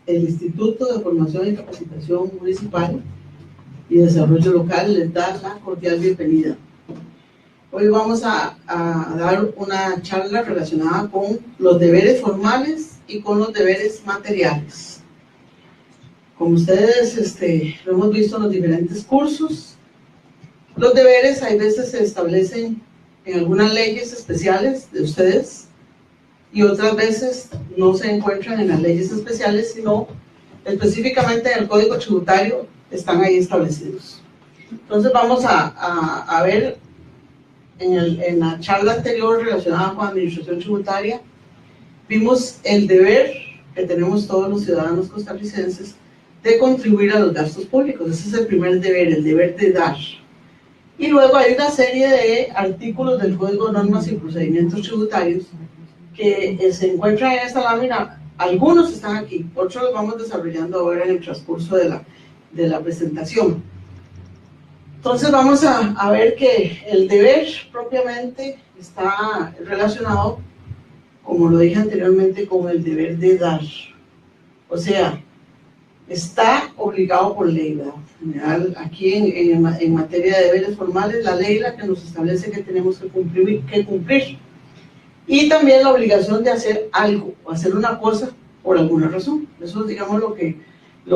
el Instituto de Formación y Capacitación Municipal y Desarrollo Local les da la cordial bienvenida. Hoy vamos a dar una charla relacionada con los deberes formales y con los deberes materiales. Como ustedes lo hemos visto en los diferentes cursos, los deberes hay veces se establecen en algunas leyes especiales de ustedes y otras veces no se encuentran en las leyes especiales, sino específicamente en el Código Tributario están ahí establecidos. Entonces vamos a ver en la charla anterior relacionada con administración tributaria, vimos el deber que tenemos todos los ciudadanos costarricenses de contribuir a los gastos públicos. Ese es el primer deber, el deber de dar. Y luego hay una serie de artículos del Código de Normas y Procedimientos Tributarios que se encuentran en esta lámina. Algunos están aquí, otros los vamos desarrollando ahora en el transcurso de la presentación. Entonces vamos a ver que el deber propiamente está relacionado, como lo dije anteriormente, con el deber de dar. O sea, está obligado por ley, ¿verdad? En general, aquí en materia de deberes formales, la ley la que nos establece que tenemos que cumplir. Y también la obligación de hacer algo, o hacer una cosa por alguna razón. Eso es, digamos, lo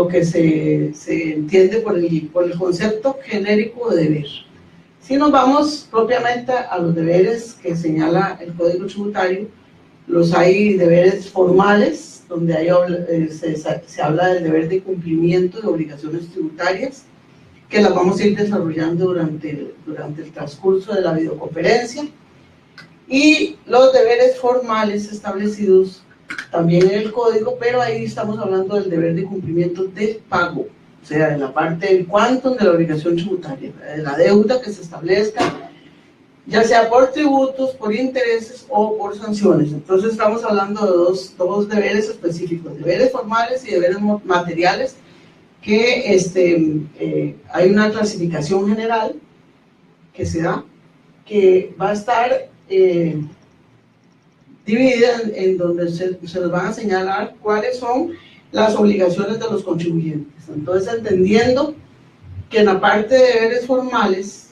que se entiende por el concepto genérico de deber. Si nos vamos propiamente a los deberes que señala el Código Tributario, hay deberes formales, donde se habla del deber de cumplimiento de obligaciones tributarias, que las vamos a ir desarrollando durante el transcurso de la videoconferencia, y los deberes formales establecidos también en el código, pero ahí estamos hablando del deber de cumplimiento del pago, o sea, de la parte del quantum de la obligación tributaria, de la deuda que se establezca, ya sea por tributos, por intereses o por sanciones. Entonces estamos hablando de dos deberes específicos, deberes formales y deberes materiales, que hay una clasificación general que se da, que va a estar dividida en donde se nos van a señalar cuáles son las obligaciones de los contribuyentes. Entonces, entendiendo que en la parte de deberes formales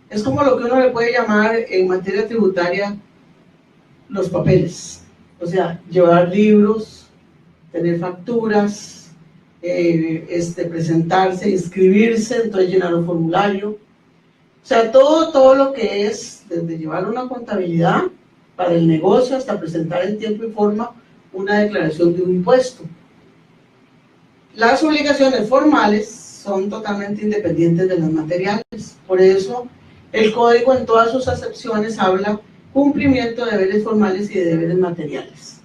es como lo que uno le puede llamar en materia tributaria los papeles, o sea, llevar libros, tener facturas, presentarse, inscribirse, entonces llenar un formulario, o sea, todo lo que es desde llevar una contabilidad para el negocio hasta presentar en tiempo y forma una declaración de un impuesto. Las obligaciones formales son totalmente independientes de las materiales, por eso el código en todas sus acepciones habla cumplimiento de deberes formales y de deberes materiales.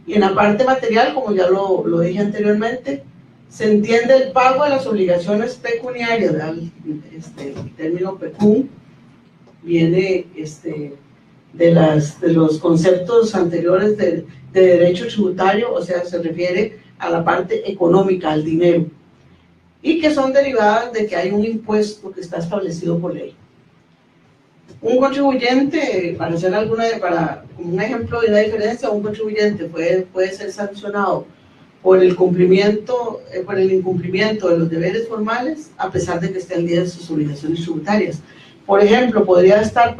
Y en la parte material, como ya lo dije anteriormente, se entiende el pago de las obligaciones pecuniarias, ¿verdad? El término pecun viene de los conceptos anteriores de derecho tributario, o sea, se refiere a la parte económica, al dinero, y que son derivadas de que hay un impuesto que está establecido por ley. Un contribuyente, como un ejemplo de una diferencia, un contribuyente puede ser sancionado por el incumplimiento de los deberes formales, a pesar de que esté al día de sus obligaciones tributarias. Por ejemplo, podría estar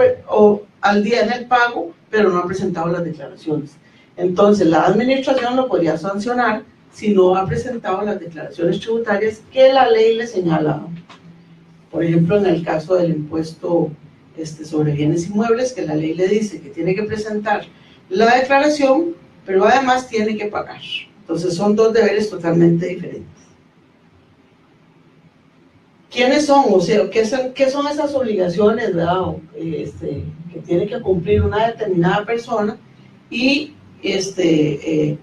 al día en el pago, pero no ha presentado las declaraciones. Entonces, la administración lo podría sancionar si no ha presentado las declaraciones tributarias que la ley le señala. Por ejemplo, en el caso del impuesto sobre bienes inmuebles, que la ley le dice que tiene que presentar la declaración, pero además tiene que pagar. Entonces, son dos deberes totalmente diferentes. ¿Quiénes son? O sea, ¿qué son esas obligaciones, verdad? Que tiene que cumplir una determinada persona, y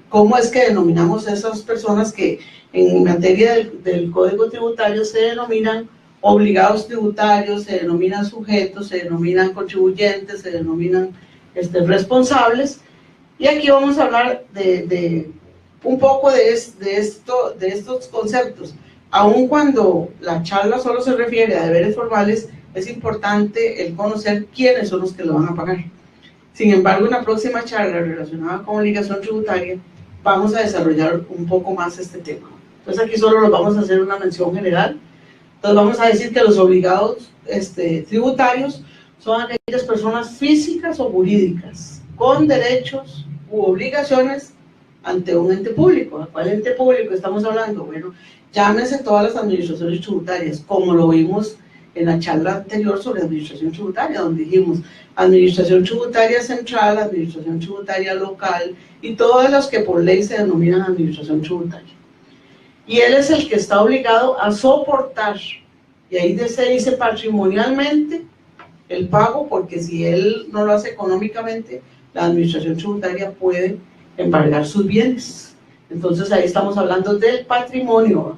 cómo es que denominamos esas personas que en materia del Código Tributario se denominan obligados tributarios, se denominan sujetos, se denominan contribuyentes, se denominan responsables. Y aquí vamos a hablar de un poco de estos conceptos. Aun cuando la charla solo se refiere a deberes formales, es importante el conocer quiénes son los que lo van a pagar. Sin embargo, en la próxima charla relacionada con obligación tributaria, vamos a desarrollar un poco más este tema. Entonces aquí solo nos vamos a hacer una mención general. Entonces vamos a decir que los obligados tributarios son aquellas personas físicas o jurídicas con derechos u obligaciones ante un ente público. ¿A cuál ente público estamos hablando? Bueno, llámense todas las administraciones tributarias, como lo vimos en la charla anterior sobre administración tributaria, donde dijimos administración tributaria central, administración tributaria local y todas las que por ley se denominan administración tributaria. Y él es el que está obligado a soportar, y ahí se dice patrimonialmente, el pago, porque si él no lo hace económicamente, la administración tributaria puede embargar sus bienes. Entonces ahí estamos hablando del patrimonio.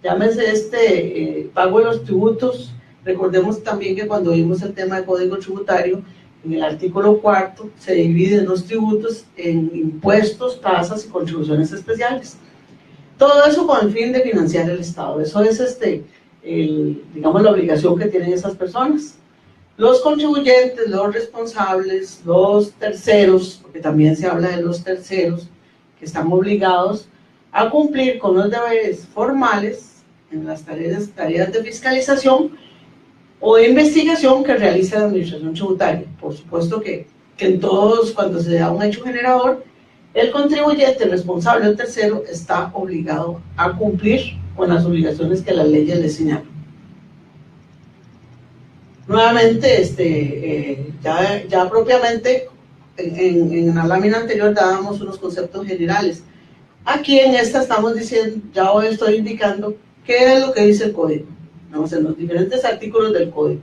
Llámese pago de los tributos. Recordemos también que cuando vimos el tema del Código Tributario, en el artículo 4 se dividen los tributos en impuestos, tasas y contribuciones especiales. Todo eso con el fin de financiar el Estado. Eso es digamos, la obligación que tienen esas personas. Los contribuyentes, los responsables, los terceros, porque también se habla de los terceros, que están obligados a cumplir con los deberes formales en las tareas de fiscalización o de investigación que realiza la administración tributaria. Por supuesto que en todos, cuando se da un hecho generador, el contribuyente responsable o tercero está obligado a cumplir con las obligaciones que las leyes le señalan. Nuevamente, ya propiamente, en la lámina anterior dábamos unos conceptos generales. Aquí en esta estamos diciendo, ya hoy estoy indicando qué es lo que dice el código. Vamos en los diferentes artículos del código.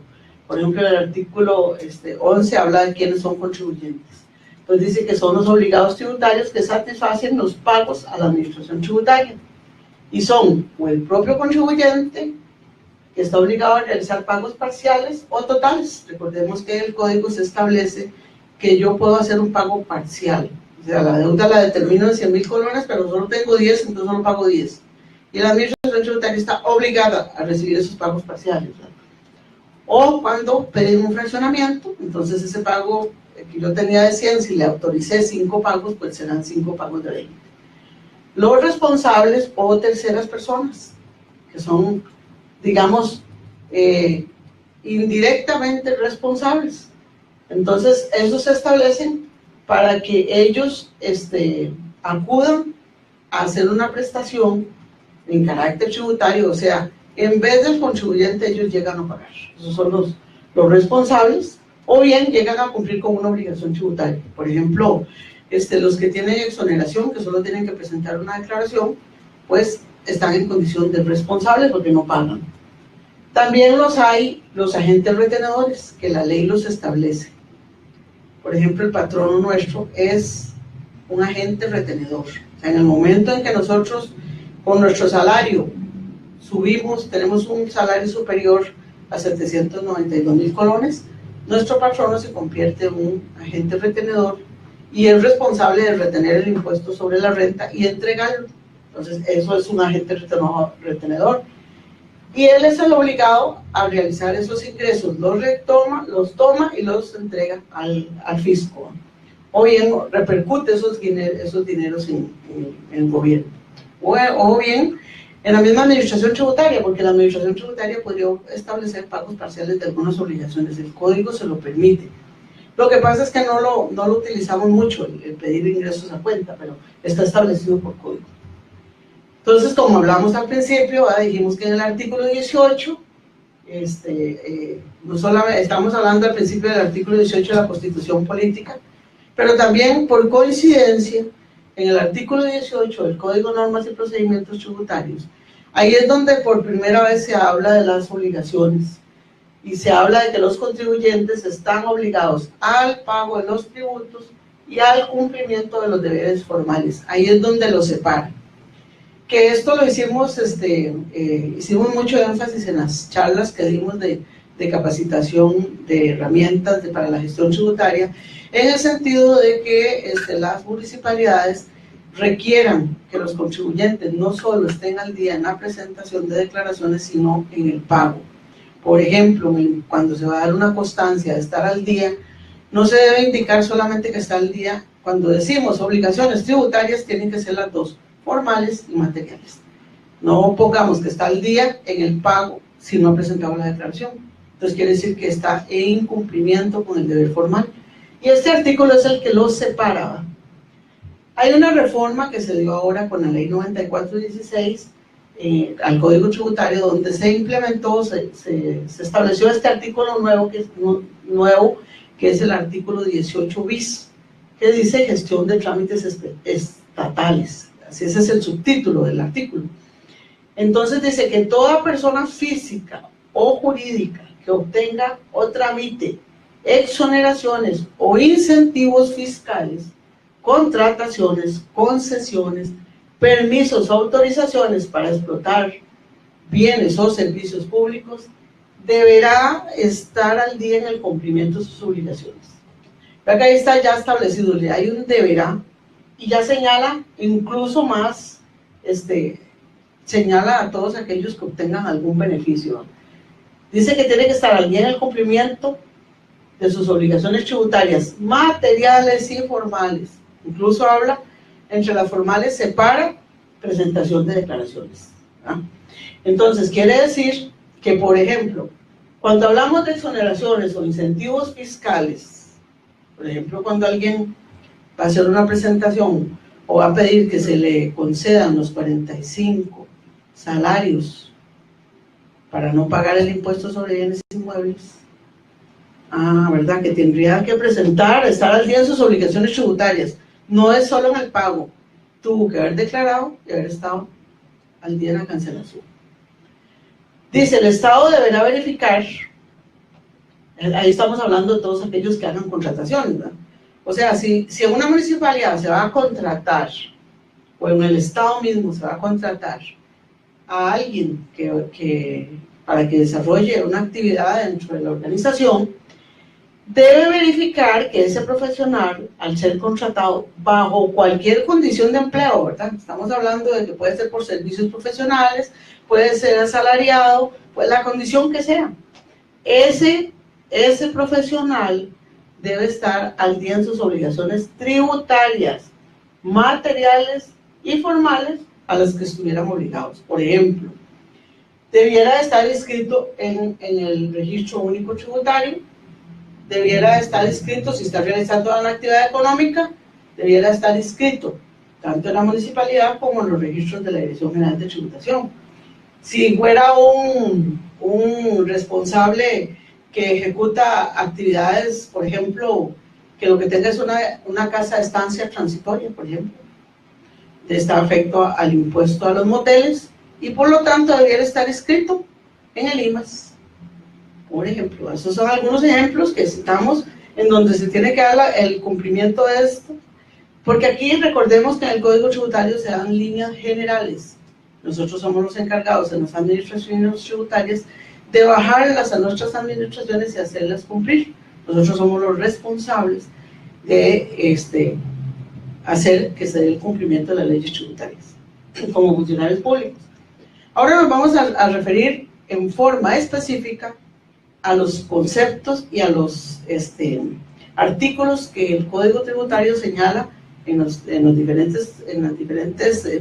Por ejemplo, el artículo 11 habla de quiénes son contribuyentes. Entonces dice que son los obligados tributarios que satisfacen los pagos a la administración tributaria. Y son o el propio contribuyente, que está obligado a realizar pagos parciales o totales. Recordemos que en el código se establece que yo puedo hacer un pago parcial. O sea, la deuda la determino en 100,000 colones, pero solo tengo 10, entonces solo pago 10. Y la administración tributaria está obligada a recibir esos pagos parciales, ¿verdad? O cuando pedimos un fraccionamiento, entonces ese pago que yo tenía de 100, si le autoricé 5 pagos, pues serán 5 pagos de 20. Los responsables o terceras personas, que son, digamos, indirectamente responsables. Entonces, esos se establecen para que ellos acudan a hacer una prestación en carácter tributario, o sea, en vez del contribuyente ellos llegan a pagar. Esos son los responsables, o bien llegan a cumplir con una obligación tributaria. Por ejemplo, los que tienen exoneración, que solo tienen que presentar una declaración, pues están en condición de responsables porque no pagan. También hay los agentes retenedores, que la ley los establece. Por ejemplo, el patrono nuestro es un agente retenedor. O sea, en el momento en que nosotros, con nuestro salario, tenemos un salario superior a 792,000 colones, nuestro patrono se convierte en un agente retenedor y es responsable de retener el impuesto sobre la renta y entregarlo. Entonces, eso es un agente retenedor. Y él es el obligado a realizar esos ingresos, los toma y los entrega al fisco. O bien repercute esos dineros en el gobierno. O bien en la misma administración tributaria, porque la administración tributaria podría establecer pagos parciales de algunas obligaciones. El código se lo permite. Lo que pasa es que no lo utilizamos mucho, el pedir ingresos a cuenta, pero está establecido por código. Entonces, como hablamos al principio, dijimos que en el artículo 18, no solamente estamos hablando al principio del artículo 18 de la Constitución Política, pero también por coincidencia, en el artículo 18 del Código de Normas y Procedimientos Tributarios, ahí es donde por primera vez se habla de las obligaciones y se habla de que los contribuyentes están obligados al pago de los tributos y al cumplimiento de los deberes formales. Ahí es donde lo separa. Que esto lo hicimos, hicimos mucho énfasis en las charlas que dimos de capacitación de herramientas para la gestión tributaria, en el sentido de que las municipalidades requieran que los contribuyentes no solo estén al día en la presentación de declaraciones, sino en el pago. Por ejemplo, cuando se va a dar una constancia de estar al día, no se debe indicar solamente que está al día cuando decimos obligaciones tributarias, tienen que ser las dos, formales y materiales. No pongamos que está al día en el pago si no ha presentado la declaración. Entonces quiere decir que está en incumplimiento con el deber formal. Y este artículo es el que los separa, ¿va? Hay una reforma que se dio ahora con la ley 9416 al Código Tributario, donde se implementó, se estableció este artículo nuevo que es el artículo 18 bis, que dice gestión de trámites estatales. Así ese es el subtítulo del artículo. Entonces dice que toda persona física o jurídica que obtenga o tramite exoneraciones o incentivos fiscales, contrataciones, concesiones, permisos o autorizaciones para explotar bienes o servicios públicos, deberá estar al día en el cumplimiento de sus obligaciones. Acá ahí está ya establecido, hay un deberá, y ya señala incluso más, señala a todos aquellos que obtengan algún beneficio. Dice que tiene que estar al día en el cumplimiento de sus obligaciones tributarias, materiales y formales. Incluso habla, entre las formales separa presentación de declaraciones. Entonces, quiere decir que, por ejemplo, cuando hablamos de exoneraciones o incentivos fiscales, por ejemplo, cuando alguien va a hacer una presentación o va a pedir que se le concedan los 45 salarios para no pagar el impuesto sobre bienes inmuebles, ¿verdad? Que tendría que presentar, estar al día en sus obligaciones tributarias. No es solo en el pago, tuvo que haber declarado y haber estado al día en la cancelación. Dice, el Estado deberá verificar, ahí estamos hablando de todos aquellos que hagan contrataciones, ¿verdad? O sea, si en una municipalidad se va a contratar, o en el Estado mismo se va a contratar a alguien para que desarrolle una actividad dentro de la organización, debe verificar que ese profesional, al ser contratado bajo cualquier condición de empleo, ¿verdad? Estamos hablando de que puede ser por servicios profesionales, puede ser asalariado, pues la condición que sea. Ese profesional debe estar al día en sus obligaciones tributarias, materiales y formales a las que estuvieran obligados. Por ejemplo, debiera estar inscrito en el registro único tributario, debiera estar inscrito, si está realizando una actividad económica, debiera estar inscrito tanto en la municipalidad como en los registros de la Dirección General de Tributación. Si fuera un responsable que ejecuta actividades, por ejemplo, que lo que tenga es una casa de estancia transitoria, por ejemplo, está afecto al impuesto a los moteles y por lo tanto debiera estar inscrito en el IMAS. Por ejemplo, esos son algunos ejemplos que citamos en donde se tiene que dar el cumplimiento de esto, porque aquí recordemos que en el Código Tributario se dan líneas generales. Nosotros somos los encargados en las administraciones tributarias de bajarlas a nuestras administraciones y hacerlas cumplir. Nosotros somos los responsables de hacer que se dé el cumplimiento de las leyes tributarias como funcionarios públicos. Ahora nos vamos a referir en forma específica a los conceptos y a los artículos que el Código Tributario señala en las diferentes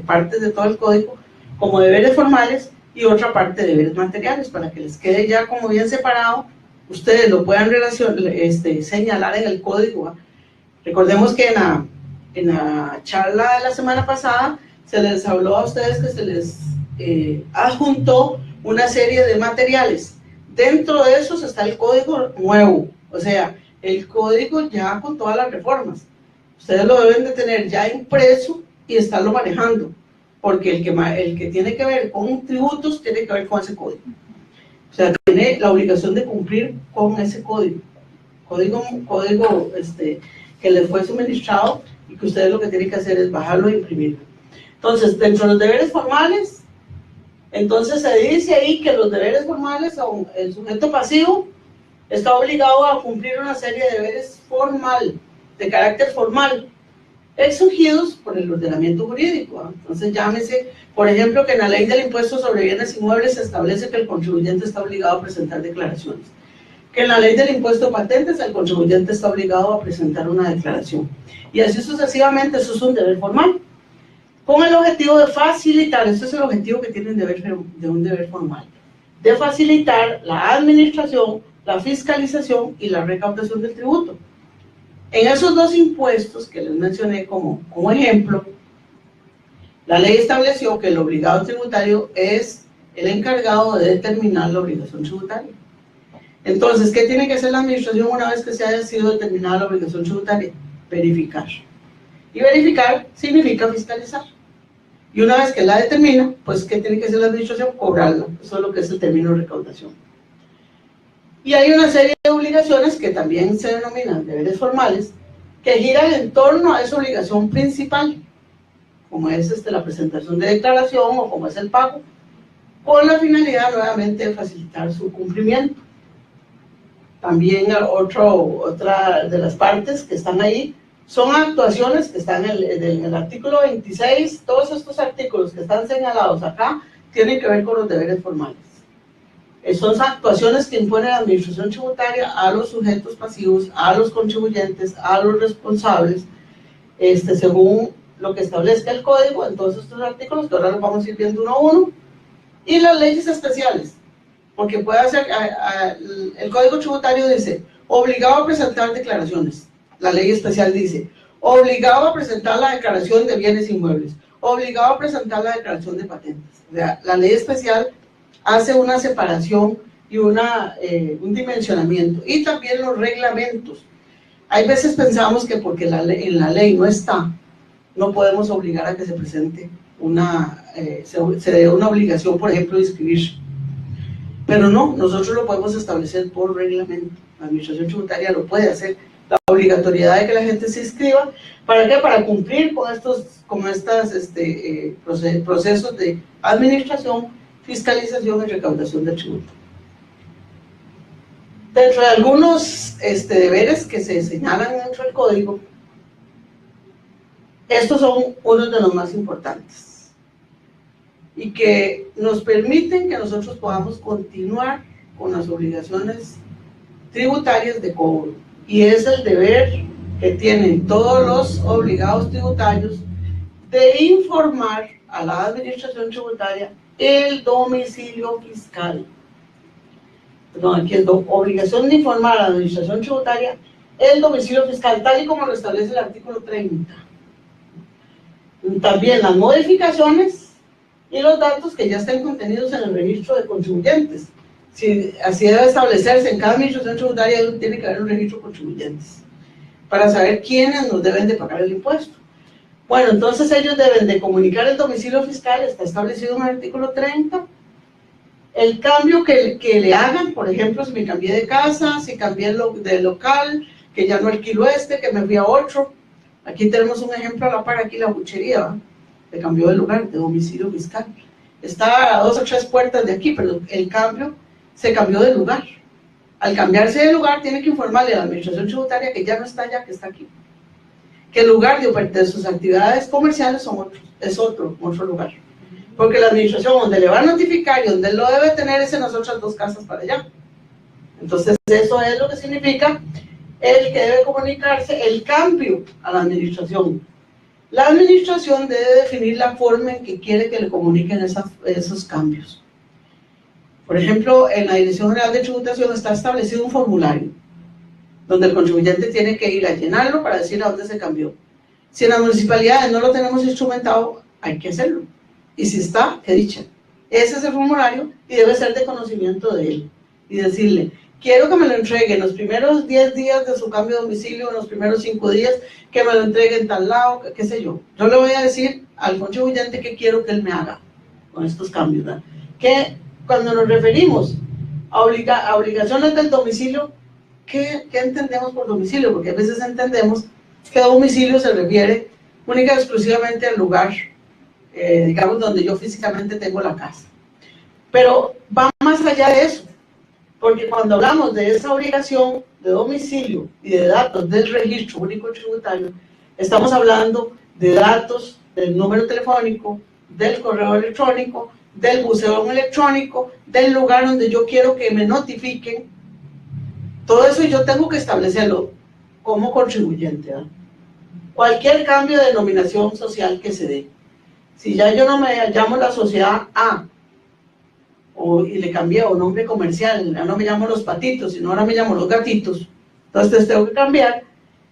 partes de todo el Código como deberes formales y otra parte de deberes materiales, para que les quede ya como bien separado, ustedes lo puedan señalar en el Código, ¿eh? Recordemos que en la charla de la semana pasada se les habló a ustedes que se les adjuntó una serie de materiales. Dentro de esos está el código nuevo, o sea, el código ya con todas las reformas. Ustedes lo deben de tener ya impreso y estarlo manejando, porque el que tiene que ver con tributos tiene que ver con ese código. O sea, tiene la obligación de cumplir con ese código que les fue suministrado y que ustedes lo que tienen que hacer es bajarlo e imprimirlo. Entonces, dentro de los deberes formales, entonces se dice ahí que los deberes formales, el sujeto pasivo está obligado a cumplir una serie de deberes de carácter formal, exigidos por el ordenamiento jurídico, ¿eh? Entonces llámese, por ejemplo, que en la ley del impuesto sobre bienes inmuebles se establece que el contribuyente está obligado a presentar declaraciones, que en la ley del impuesto de patentes el contribuyente está obligado a presentar una declaración. Y así sucesivamente, eso es un deber formal. Con el objetivo de facilitar, ese es el objetivo que tiene un deber formal, de facilitar la administración, la fiscalización y la recaudación del tributo. En esos dos impuestos que les mencioné como ejemplo, la ley estableció que el obligado tributario es el encargado de determinar la obligación tributaria. Entonces, ¿qué tiene que hacer la administración una vez que se haya sido determinada la obligación tributaria? Verificar. Y verificar significa fiscalizar. Y una vez que la determina, pues, ¿qué tiene que hacer la administración? Cobrarla. Eso es lo que es el término de recaudación. Y hay una serie de obligaciones que también se denominan deberes formales, que giran en torno a esa obligación principal, como es la presentación de declaración o como es el pago, con la finalidad nuevamente de facilitar su cumplimiento. También otra de las partes que están ahí son actuaciones que están en el artículo 26, todos estos artículos que están señalados acá tienen que ver con los deberes formales. Son actuaciones que impone la administración tributaria a los sujetos pasivos, a los contribuyentes, a los responsables, según lo que establezca el código, en todos estos artículos, que ahora los vamos a ir viendo uno a uno, y las leyes especiales, porque puede hacer, el código tributario dice, obligado a presentar declaraciones. La ley especial dice, obligado a presentar la declaración de bienes inmuebles, obligado a presentar la declaración de patentes. O sea, la ley especial hace una separación y un dimensionamiento. Y también los reglamentos. Hay veces pensamos que porque en la ley no está, no podemos obligar a que se presente se dé una obligación, por ejemplo, de inscribirse. Pero no, nosotros lo podemos establecer por reglamento. La administración tributaria lo puede hacer. La obligatoriedad de que la gente se inscriba, ¿para qué? Para cumplir con estos procesos de administración, fiscalización y recaudación del tributo. Dentro de algunos deberes que se señalan dentro del código, estos son unos de los más importantes y que nos permiten que nosotros podamos continuar con las obligaciones tributarias de cobro. Y es el deber que tienen todos los obligados tributarios de informar a la administración tributaria el domicilio fiscal. Perdón, aquí es obligación de informar a la administración tributaria el domicilio fiscal, tal y como lo establece el artículo 30. También las modificaciones y los datos que ya estén contenidos en el registro de contribuyentes. Si así debe establecerse, en cada administración tributaria tiene que haber un registro de contribuyentes para saber quiénes nos deben de pagar el impuesto. Bueno, entonces ellos deben de comunicar el domicilio fiscal, está establecido en el artículo 30, el cambio que le hagan, por ejemplo, si me cambié de casa, si cambié de local, que ya no alquilo que me fui a otro. Aquí tenemos un ejemplo a la par, aquí la buchería, ¿va? Se cambió de lugar, de domicilio fiscal. Está a 2 o 3 puertas de aquí, pero el cambio se cambió de lugar. Al cambiarse de lugar, tiene que informarle a la administración tributaria que ya no está allá, que está aquí. Que el lugar de sus actividades comerciales es otro lugar. Porque la administración donde le va a notificar y donde él lo debe tener es en las otras 2 casas para allá. Entonces, eso es lo que significa el que debe comunicarse el cambio a la administración. La administración debe definir la forma en que quiere que le comuniquen esos cambios. Por ejemplo, en la Dirección General de Tributación está establecido un formulario donde el contribuyente tiene que ir a llenarlo para decir a dónde se cambió. Si en las municipalidades no lo tenemos instrumentado, hay que hacerlo. Y si está, qué dicha. Ese es el formulario y debe ser de conocimiento de él. Y decirle, quiero que me lo entreguen los primeros 10 días de su cambio de domicilio, en los primeros 5 días, que me lo entreguen en tal lado, qué sé yo. Yo le voy a decir al contribuyente qué quiero que él me haga con estos cambios, ¿verdad? Que cuando nos referimos a obligaciones del domicilio, ¿qué entendemos por domicilio? Porque a veces entendemos que domicilio se refiere única y exclusivamente al lugar, digamos, donde yo físicamente tengo la casa. Pero va más allá de eso, porque cuando hablamos de esa obligación de domicilio y de datos del registro único tributario, estamos hablando de datos del número telefónico, del correo electrónico, del buzón electrónico, del lugar donde yo quiero que me notifiquen Todo eso yo tengo que establecerlo como contribuyente, ¿verdad? Cualquier cambio de denominación social que se dé. Si ya yo no me llamo la sociedad A, y le cambié o nombre comercial, ya no me llamo Los Patitos, sino ahora me llamo Los Gatitos, entonces tengo que cambiar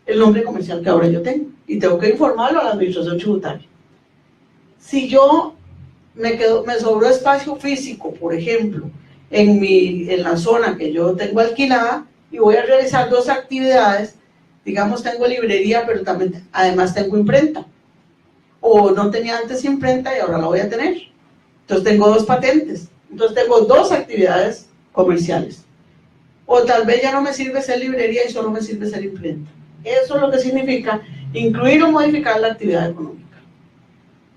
el nombre comercial que ahora yo tengo y tengo que informarlo a la administración tributaria. Si yo me sobró espacio físico, por ejemplo, en la zona que yo tengo alquilada y voy a realizar dos actividades, digamos tengo librería, pero también además tengo imprenta, o no tenía antes imprenta y ahora la voy a tener, entonces tengo dos patentes, entonces tengo dos actividades comerciales, o tal vez ya no me sirve ser librería y solo me sirve ser imprenta. Eso es lo que significa incluir o modificar la actividad económica.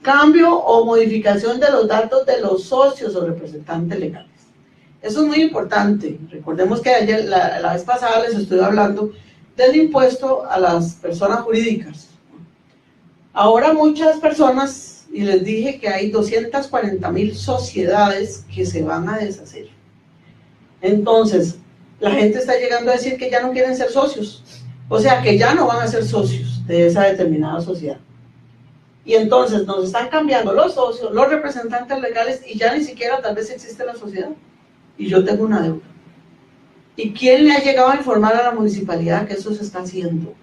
Cambio o modificación de los datos de los socios o representantes legales. Eso es muy importante. Recordemos que ayer, la vez pasada les estuve hablando del impuesto a las personas jurídicas. Ahora muchas personas, y les dije que hay 240,000 sociedades que se van a deshacer. Entonces, la gente está llegando a decir que ya no quieren ser socios. O sea, que ya no van a ser socios de esa determinada sociedad. Y entonces nos están cambiando los socios, los representantes legales, y ya ni siquiera tal vez existe la sociedad. Y yo tengo una deuda. ¿Y quién le ha llegado a informar a la municipalidad que eso se está haciendo?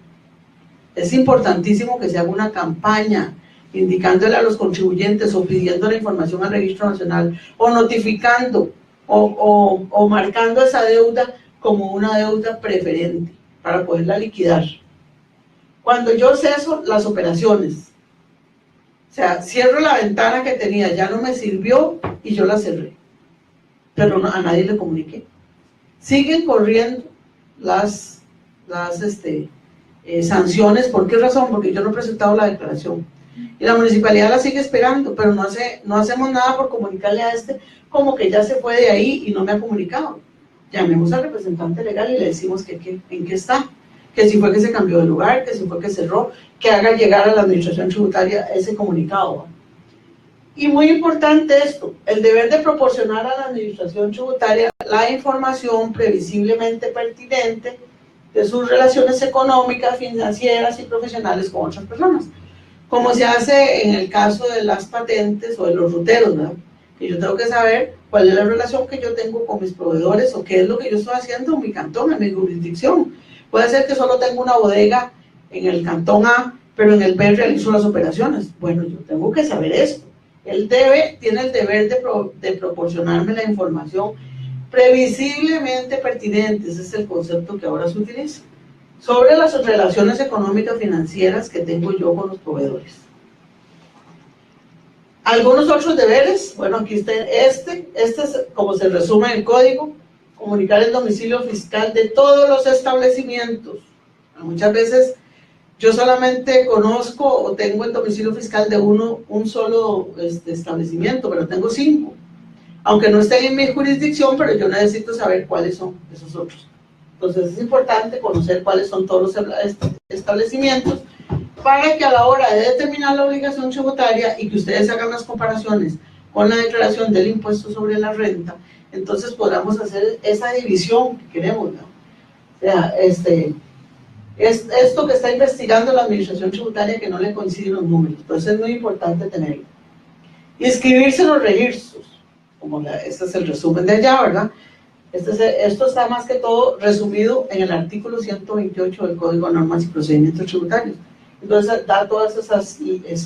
Es importantísimo que se haga una campaña indicándole a los contribuyentes o pidiendo la información al Registro Nacional o notificando o marcando esa deuda como una deuda preferente para poderla liquidar. Cuando yo ceso las operaciones, o sea, cierro la ventana que tenía, ya no me sirvió y yo la cerré, pero no, a nadie le comuniqué. Siguen corriendo las sanciones. ¿Por qué razón? Porque yo no he presentado la declaración y la municipalidad la sigue esperando, pero no hacemos nada por comunicarle a como que ya se fue de ahí y no me ha comunicado. Llamemos al representante legal y le decimos en qué está, que si fue que se cambió de lugar, que si fue que cerró, que haga llegar a la administración tributaria ese comunicado. Y muy importante esto, el deber de proporcionar a la administración tributaria la información previsiblemente pertinente de sus relaciones económicas, financieras y profesionales con otras personas, como se hace en el caso de las patentes o de los ruteros, ¿verdad? Que yo tengo que saber cuál es la relación que yo tengo con mis proveedores o qué es lo que yo estoy haciendo en mi cantón, en mi jurisdicción. Puede ser que solo tengo una bodega en el cantón A, pero en el B realizo las operaciones. Bueno, yo tengo que saber esto. Él tiene el deber de proporcionarme la información previsiblemente pertinente, ese es el concepto que ahora se utiliza, sobre las relaciones económicas financieras que tengo yo con los proveedores. Algunos otros deberes, bueno, aquí está este es como se resume en el código: comunicar el domicilio fiscal de todos los establecimientos. Muchas veces yo solamente conozco o tengo el domicilio fiscal de un solo establecimiento, pero tengo 5. Aunque no estén en mi jurisdicción, pero yo necesito saber cuáles son esos otros. Entonces es importante conocer cuáles son todos los establecimientos para que a la hora de determinar la obligación tributaria y que ustedes hagan las comparaciones con la declaración del impuesto sobre la renta, entonces podamos hacer esa división que queremos, ¿no? O sea, es esto que está investigando la administración tributaria que no le coinciden los números, entonces es muy importante tenerlo. Inscribirse en los registros, este es el resumen de allá, ¿verdad? Esto está más que todo resumido en el artículo 128 del Código de Normas y Procedimientos Tributarios. Entonces da todas esas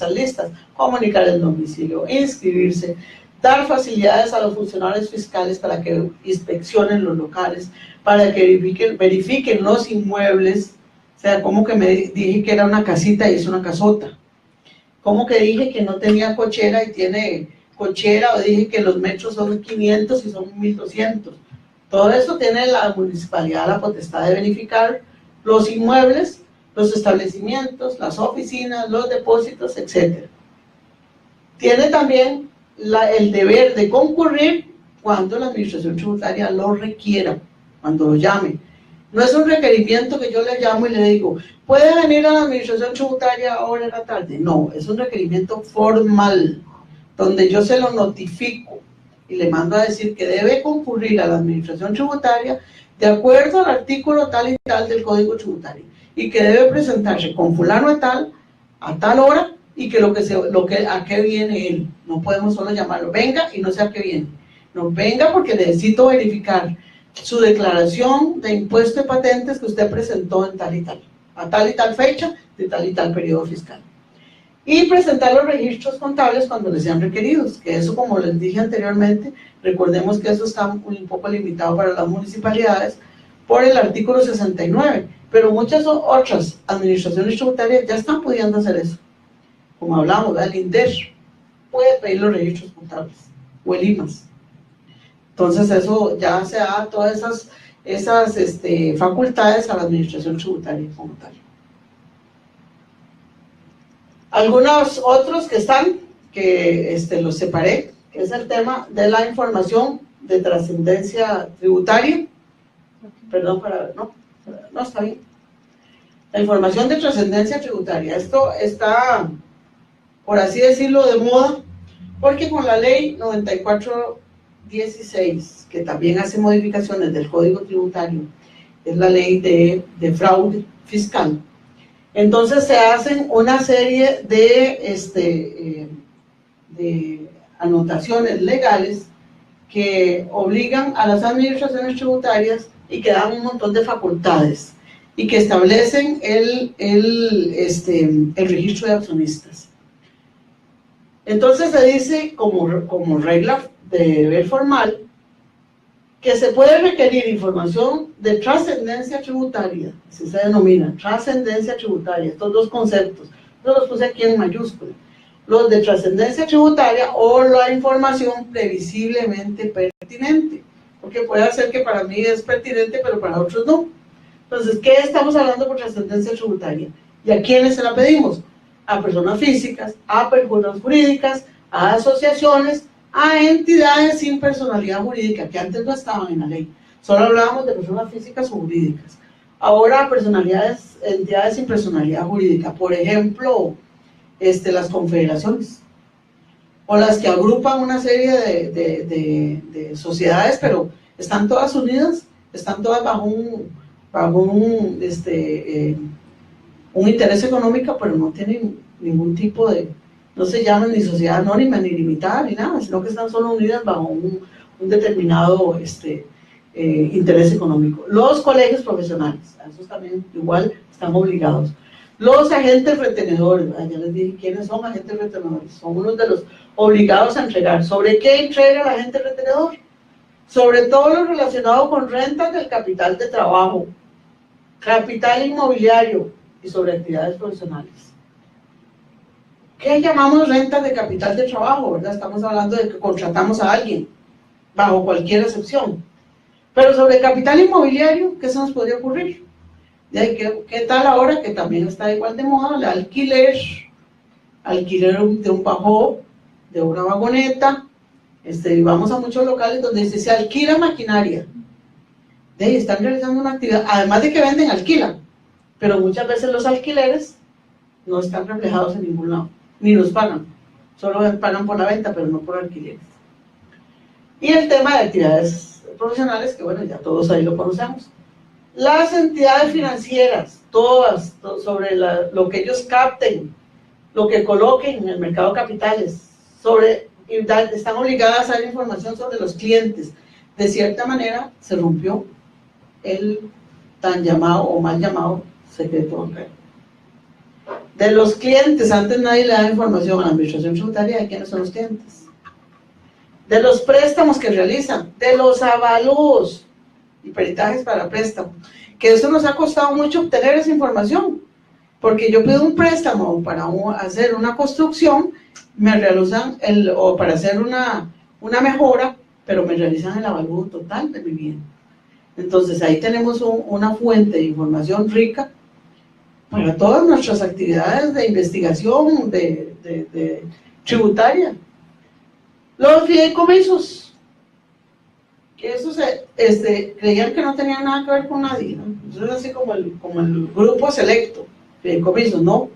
listas: comunicar el domicilio, inscribirse, dar facilidades a los funcionarios fiscales para que inspeccionen los locales, para que verifiquen los inmuebles. O sea, como que me dije que era una casita y es una casota, como que dije que no tenía cochera y tiene cochera, o dije que los metros son 500 y son 1200. Todo eso tiene la municipalidad la potestad de verificar los inmuebles, los establecimientos, las oficinas, los depósitos, etc. Tiene también el deber de concurrir cuando la administración tributaria lo requiera, cuando lo llame. No es un requerimiento que yo le llamo y le digo, ¿puede venir a la administración tributaria ahora en la tarde? No, es un requerimiento formal, donde yo se lo notifico y le mando a decir que debe concurrir a la administración tributaria de acuerdo al artículo tal y tal del Código Tributario, y que debe presentarse con fulano de tal, a tal hora, y que a qué viene él. No podemos solo llamarlo, venga y no sé a qué viene. No, venga porque necesito verificar su declaración de impuesto de patentes que usted presentó en tal y tal, a tal y tal fecha, de tal y tal periodo fiscal. Y presentar los registros contables cuando les sean requeridos, que eso, como les dije anteriormente, recordemos que eso está un poco limitado para las municipalidades por el artículo 69, pero muchas otras administraciones tributarias ya están pudiendo hacer eso. Como hablamos, el INDER puede pedir los registros contables, o el IMAS. Entonces eso ya se da todas esas facultades a la administración tributaria como tal. Algunos otros que están, que los separé, que es el tema de la información de trascendencia tributaria. Perdón, no está bien. La información de trascendencia tributaria. Esto está, por así decirlo, de moda, porque con la ley 9416, que también hace modificaciones del Código Tributario, es la ley de fraude fiscal. Entonces se hacen una serie de anotaciones legales que obligan a las administraciones tributarias y que dan un montón de facultades y que establecen el registro de accionistas. Entonces se dice como regla de deber formal que se puede requerir información de trascendencia tributaria, así se denomina, trascendencia tributaria, estos dos conceptos, yo los puse aquí en mayúscula, los de trascendencia tributaria o la información previsiblemente pertinente, porque puede ser que para mí es pertinente, pero para otros no. Entonces, ¿qué estamos hablando por trascendencia tributaria? ¿Y a quiénes se la pedimos? A personas físicas, a personas jurídicas, a asociaciones, a entidades sin personalidad jurídica, que antes no estaban en la ley. Solo hablábamos de personas físicas o jurídicas. Ahora, entidades sin personalidad jurídica. Por ejemplo, las confederaciones, o las que agrupan una serie de sociedades, pero están todas unidas, están todas bajo un interés económico, pero no tienen ningún tipo de, no se llaman ni sociedad anónima, ni limitada, ni nada, sino que están solo unidas bajo un determinado interés económico. Los colegios profesionales, esos también igual están obligados. Los agentes retenedores, ya les dije quiénes son agentes retenedores, son unos de los obligados a entregar. ¿Sobre qué entrega el agente retenedor? Sobre todo lo relacionado con rentas del capital de trabajo, capital inmobiliario y sobre actividades profesionales. ¿Qué llamamos rentas de capital de trabajo? ¿Verdad? Estamos hablando de que contratamos a alguien, bajo cualquier excepción. Pero sobre capital inmobiliario, ¿qué se nos podría ocurrir? ¿Qué tal ahora, que también está igual de moda, el alquiler de un bajo, de una vagoneta? Vamos a muchos locales donde se alquila maquinaria. Están realizando una actividad, además de que venden, alquilan. Pero muchas veces los alquileres no están reflejados en ningún lado, ni los pagan. Solo pagan por la venta, pero no por alquileres. Y el tema de actividades profesionales, que bueno, ya todos ahí lo conocemos. Las entidades financieras, todas, sobre lo que ellos capten, lo que coloquen en el mercado de capitales, están obligadas a dar información sobre los clientes. De cierta manera, se rompió el tan llamado o mal llamado secreto bancario. De los clientes, antes nadie le daba información a la administración tributaria de quiénes son los clientes. De los préstamos que realizan, de los avalúos y peritajes para préstamo, que eso nos ha costado mucho obtener esa información, porque yo pido un préstamo para hacer una construcción, me realizan o para hacer una mejora, pero me realizan el avalúo total de mi bien. Entonces ahí tenemos una fuente de información rica para todas nuestras actividades de investigación de tributaria. Los fideicomisos, que esos creían que no tenían nada que ver con nadie, ¿no? Entonces, así como el grupo selecto, fideicomisos, no.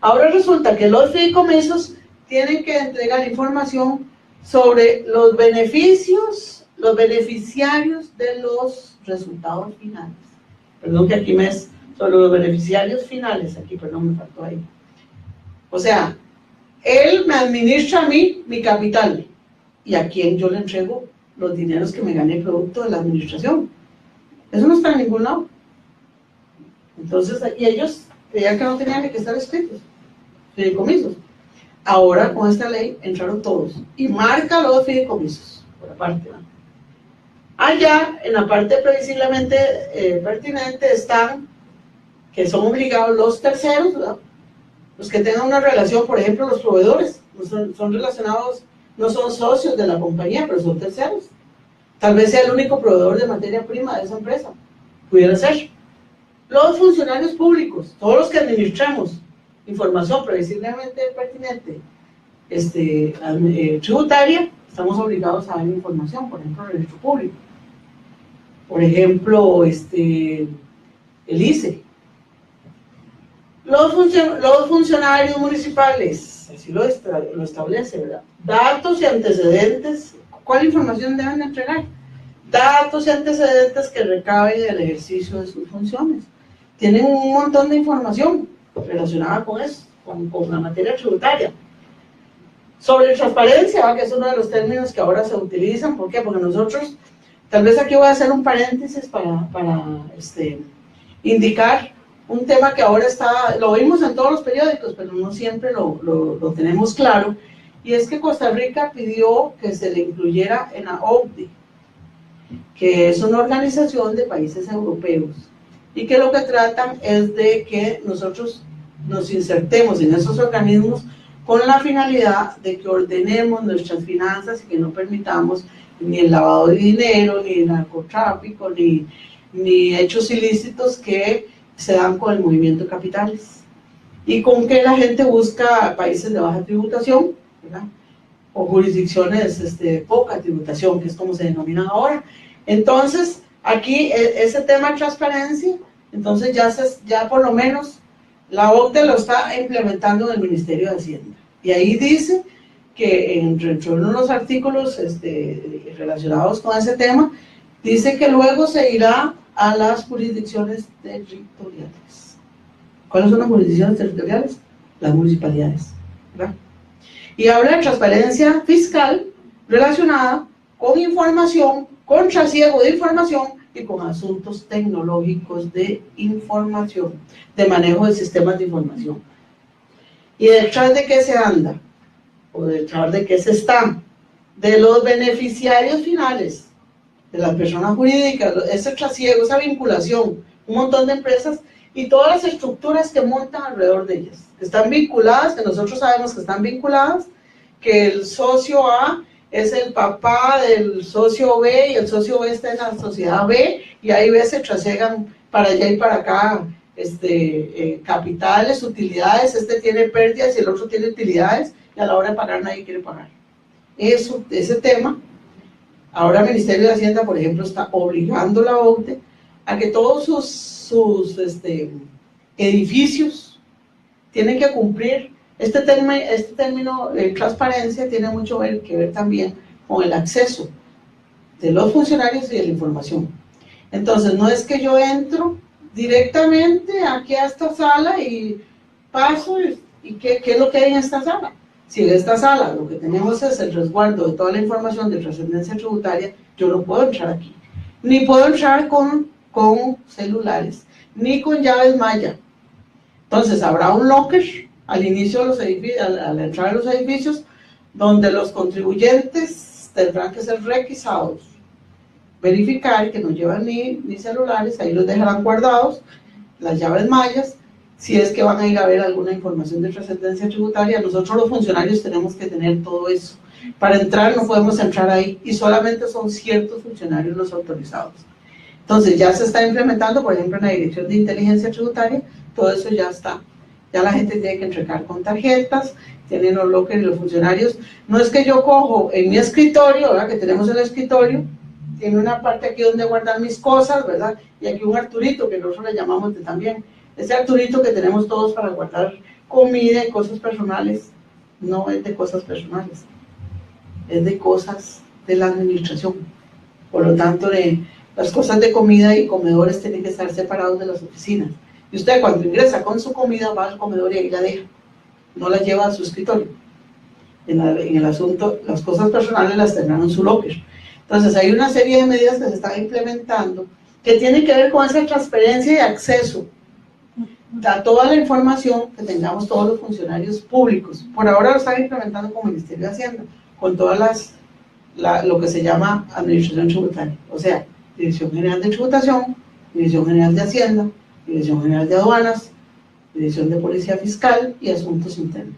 Ahora resulta que los fideicomisos tienen que entregar información sobre los beneficios, los beneficiarios de los resultados finales. Perdón que aquí sobre los beneficiarios finales, aquí, perdón, me faltó ahí. O sea, él me administra a mí mi capital y a quien yo le entrego los dineros que me gané producto de la administración. Eso no está en ningún lado. Entonces, y ellos creían que no tenían que estar escritos, fideicomisos. Ahora, con esta ley, entraron todos. Y marca los fideicomisos, por aparte, ¿no? Allá, en la parte previsiblemente pertinente, están, que son obligados los terceros, ¿verdad? Los que tengan una relación, por ejemplo, los proveedores, son relacionados, no son socios de la compañía, pero son terceros. Tal vez sea el único proveedor de materia prima de esa empresa, pudiera ser. Los funcionarios públicos, todos los que administramos información previsiblemente pertinente, tributaria, estamos obligados a dar información, por ejemplo, el registro público. Por ejemplo, el ICE. Los funcionarios municipales, así lo establece, ¿verdad? Datos y antecedentes. ¿Cuál información deben entregar? Datos y antecedentes que recaben del ejercicio de sus funciones. Tienen un montón de información relacionada con eso, con la materia tributaria. Sobre transparencia, que es uno de los términos que ahora se utilizan. ¿Por qué? Porque nosotros, tal vez aquí voy a hacer un paréntesis para indicar un tema que ahora lo oímos en todos los periódicos, pero no siempre lo tenemos claro, y es que Costa Rica pidió que se le incluyera en la OCDE, que es una organización de países europeos, y que lo que tratan es de que nosotros nos insertemos en esos organismos con la finalidad de que ordenemos nuestras finanzas y que no permitamos ni el lavado de dinero, ni el narcotráfico, ni hechos ilícitos que se dan con el movimiento de capitales, y con que la gente busca países de baja tributación, ¿verdad? O jurisdicciones de poca tributación, que es como se denominan ahora. Entonces, aquí ese tema de transparencia, entonces ya por lo menos la OCDE lo está implementando en el Ministerio de Hacienda, y ahí dice que dentro de uno de los artículos relacionados con ese tema, dice que luego se irá a las jurisdicciones territoriales. ¿Cuáles son las jurisdicciones territoriales? Las municipalidades, ¿verdad? Y habla de transparencia fiscal relacionada con información, con trasiego de información y con asuntos tecnológicos de información, de manejo de sistemas de información. ¿Y detrás de qué se anda? ¿O detrás de qué se está? De los beneficiarios finales, de las personas jurídicas, ese trasiego, esa vinculación, un montón de empresas y todas las estructuras que montan alrededor de ellas, que están vinculadas, que nosotros sabemos que están vinculadas, que el socio A es el papá del socio B y el socio B está en la sociedad B, y ahí se trasiegan para allá y para acá capitales, utilidades, tiene pérdidas y el otro tiene utilidades, y a la hora de pagar nadie quiere pagar. Ese tema, ahora el Ministerio de Hacienda, por ejemplo, está obligando a la OCDE a que todos sus edificios tienen que cumplir este término de transparencia. Tiene mucho que ver también con el acceso de los funcionarios y de la información. Entonces, no es que yo entro directamente aquí a esta sala y paso y ¿qué es lo que hay en esta sala? Si en esta sala lo que tenemos es el resguardo de toda la información de trascendencia tributaria, yo no puedo entrar aquí. Ni puedo entrar con celulares, ni con llaves Maya. Entonces habrá un locker al inicio de los edificios, a la entrada de los edificios, donde los contribuyentes tendrán que ser requisados, verificar que no llevan ni celulares, ahí los dejarán guardados, las llaves mayas. Si es que van a ir a ver alguna información de trascendencia tributaria, nosotros los funcionarios tenemos que tener todo eso. Para entrar no podemos entrar ahí, y solamente son ciertos funcionarios los autorizados. Entonces ya se está implementando, por ejemplo, en la Dirección de Inteligencia Tributaria, todo eso ya está. Ya la gente tiene que entregar con tarjetas, tienen los lockers y los funcionarios. No es que yo cojo en mi escritorio, ¿verdad? Que tenemos el escritorio, tiene una parte aquí donde guardar mis cosas, ¿verdad? Y aquí un Arturito, que nosotros le llamamos también. Ese Arturito que tenemos todos para guardar comida y cosas personales, no es de cosas personales, es de cosas de la administración. Por lo tanto, las cosas de comida y comedores tienen que estar separados de las oficinas. Y usted cuando ingresa con su comida va al comedor y ahí la deja, no la lleva a su escritorio. En el asunto, las cosas personales las tendrán en su locker. Entonces hay una serie de medidas que se están implementando que tienen que ver con esa transparencia y acceso a toda la información que tengamos todos los funcionarios públicos. Por ahora lo están implementando con el Ministerio de Hacienda, con todas lo que se llama Administración Tributaria, o sea, Dirección General de Tributación, Dirección General de Hacienda, Dirección General de Aduanas, Dirección de Policía Fiscal y Asuntos Internos.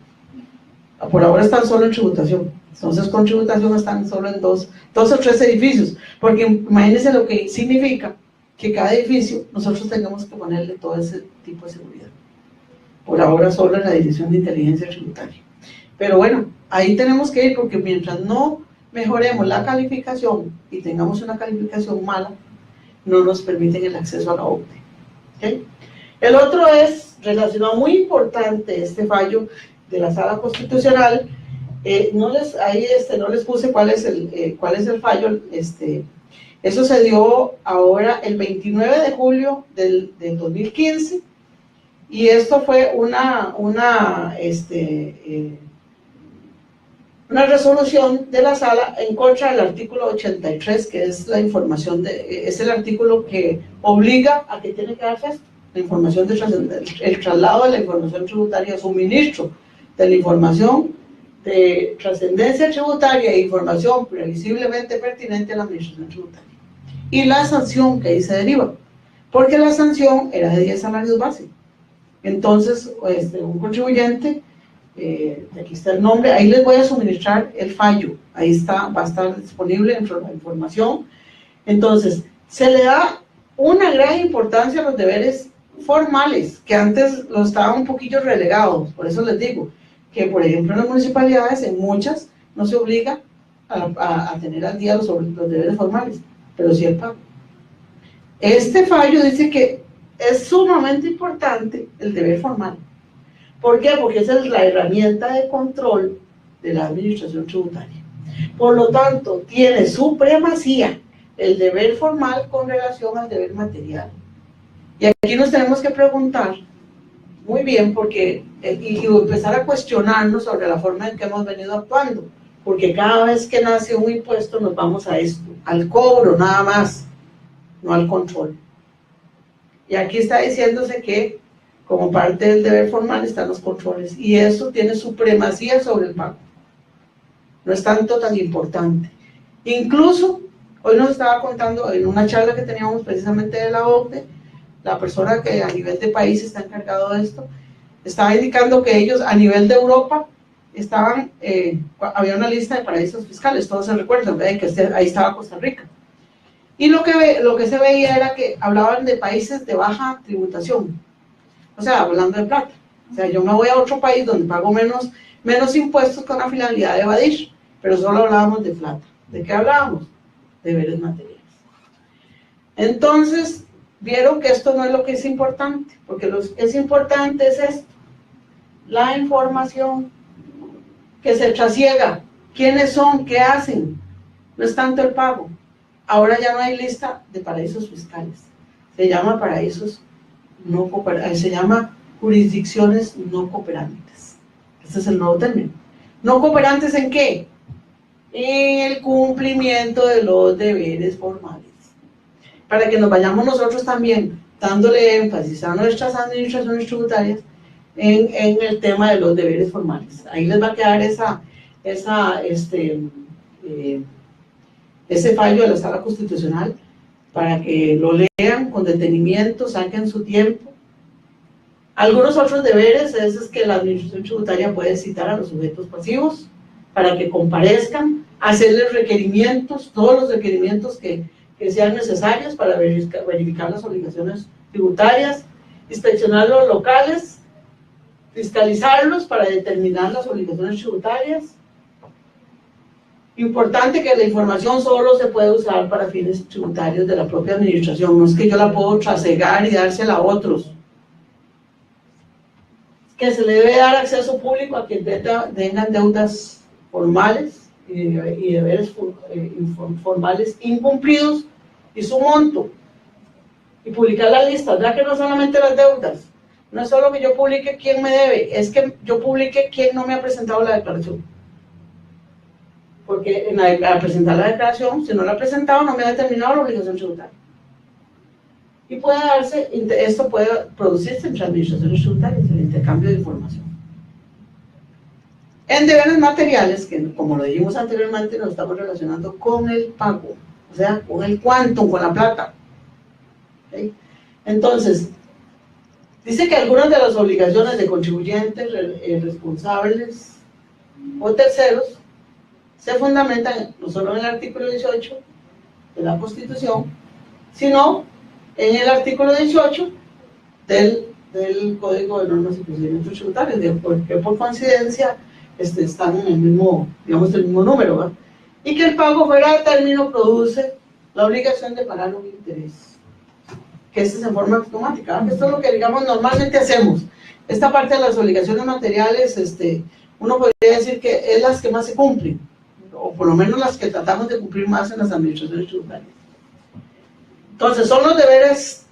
Por ahora están solo en tributación, entonces con tributación están solo en dos o tres edificios, porque imagínense lo que significa que cada edificio nosotros tengamos que ponerle todo ese tipo de seguridad. Por ahora solo en la Dirección de Inteligencia Tributaria. Pero bueno, ahí tenemos que ir porque mientras no mejoremos la calificación y tengamos una calificación mala, no nos permiten el acceso a la OCDE. ¿Okay? El otro es relacionado, muy importante, este fallo de la Sala Constitucional. No les puse cuál es el fallo. Eso se dio ahora el 29 de julio del 2015 y esto fue una resolución de la Sala en contra del artículo 83, que es la información es el artículo que obliga a que tiene que darse esto, la información el traslado de la información tributaria, suministro de la información de trascendencia tributaria e información previsiblemente pertinente a la administración tributaria. Y la sanción que ahí se deriva, porque la sanción era de 10 salarios base. Entonces, un contribuyente, aquí está el nombre, ahí les voy a suministrar el fallo, ahí está, va a estar disponible dentro de la información. Entonces, se le da una gran importancia a los deberes formales, que antes los estaban un poquillo relegados. Por eso les digo que, por ejemplo, en las municipalidades, en muchas, no se obliga a tener al día los deberes formales, pero sí el pago. Este fallo dice que es sumamente importante el deber formal. ¿Por qué? Porque esa es la herramienta de control de la administración tributaria. Por lo tanto, tiene supremacía el deber formal con relación al deber material. Y aquí nos tenemos que preguntar muy bien, porque y empezar a cuestionarnos sobre la forma en que hemos venido actuando, porque cada vez que nace un impuesto nos vamos a esto, al cobro nada más, no al control. Y aquí está diciéndose que como parte del deber formal están los controles, y eso tiene supremacía sobre el pago, no es tanto tan importante. Incluso, hoy nos estaba contando en una charla que teníamos precisamente de la OCDE, la persona que a nivel de país está encargado de esto, estaba indicando que ellos a nivel de Europa había una lista de paraísos fiscales, todos se recuerdan, ¿verdad? Que ahí estaba Costa Rica. Y lo que se veía era que hablaban de países de baja tributación, o sea, hablando de plata. O sea, yo me voy a otro país donde pago menos impuestos con la finalidad de evadir, pero solo hablábamos de plata. ¿De qué hablábamos? De deberes materiales. Entonces, vieron que esto no es lo que es importante, porque lo que es importante es esto, la información que se trasiega, quiénes son, qué hacen, no es tanto el pago. Ahora ya no hay lista de paraísos fiscales, se llama paraísos no cooperantes, se llama jurisdicciones no cooperantes. Este es el nuevo término. ¿No cooperantes en qué? En el cumplimiento de los deberes formales. Para que nos vayamos nosotros también dándole énfasis a nuestras administraciones tributarias en el tema de los deberes formales. Ahí les va a quedar ese fallo de la Sala Constitucional para que lo lean con detenimiento, saquen su tiempo. Algunos otros deberes es que la administración tributaria puede citar a los sujetos pasivos para que comparezcan, hacerles requerimientos, todos los requerimientos que sean necesarios para verificar las obligaciones tributarias, inspeccionar los locales, fiscalizarlos para determinar las obligaciones tributarias. Importante que la información solo se puede usar para fines tributarios de la propia administración, no es que yo la puedo trasegar y dársela a otros. Que se le debe dar acceso público a quienes tengan deudas formales y deberes formales incumplidos y su monto. Y publicar la lista, ya que no solamente las deudas, no es solo que yo publique quién me debe, es que yo publique quién no me ha presentado la declaración. Porque al presentar la declaración, si no la ha presentado, no me ha determinado la obligación tributaria. Y puede darse, esto puede producirse entre administraciones tributarias, el intercambio de información. En deberes materiales, que como lo dijimos anteriormente, nos estamos relacionando con el pago, o sea, con el quantum, con la plata. ¿Okay? Entonces, dice que algunas de las obligaciones de contribuyentes, responsables o terceros se fundamentan no solo en el artículo 18 de la Constitución, sino en el artículo 18 del Código de Normas y Procedimientos Tributarios, porque por coincidencia están en el mismo, digamos, el mismo número, ¿verdad? Y que el pago fuera de término produce la obligación de pagar un interés, que esto es en forma automática, ¿verdad? Esto es lo que, digamos, normalmente hacemos. Esta parte de las obligaciones materiales, uno podría decir que es las que más se cumplen, o por lo menos las que tratamos de cumplir más en las administraciones tributarias. Entonces, son los deberes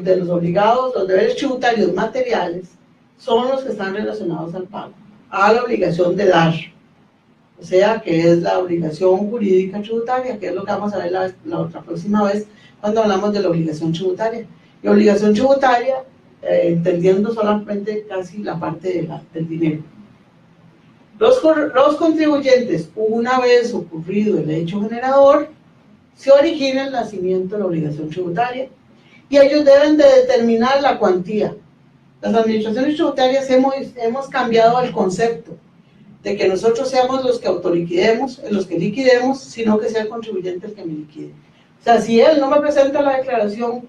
de los obligados, los deberes tributarios materiales, son los que están relacionados al pago, a la obligación de dar, o sea, que es la obligación jurídica tributaria, que es lo que vamos a ver la otra próxima vez cuando hablamos de la obligación tributaria. Y obligación tributaria, entendiendo solamente casi la parte del dinero. Los contribuyentes, una vez ocurrido el hecho generador, se origina el nacimiento de la obligación tributaria y ellos deben de determinar la cuantía. Las administraciones tributarias hemos cambiado el concepto de que nosotros seamos los que autoliquidemos, los que liquidemos, sino que sea el contribuyente el que me liquide. O sea, si él no me presenta la declaración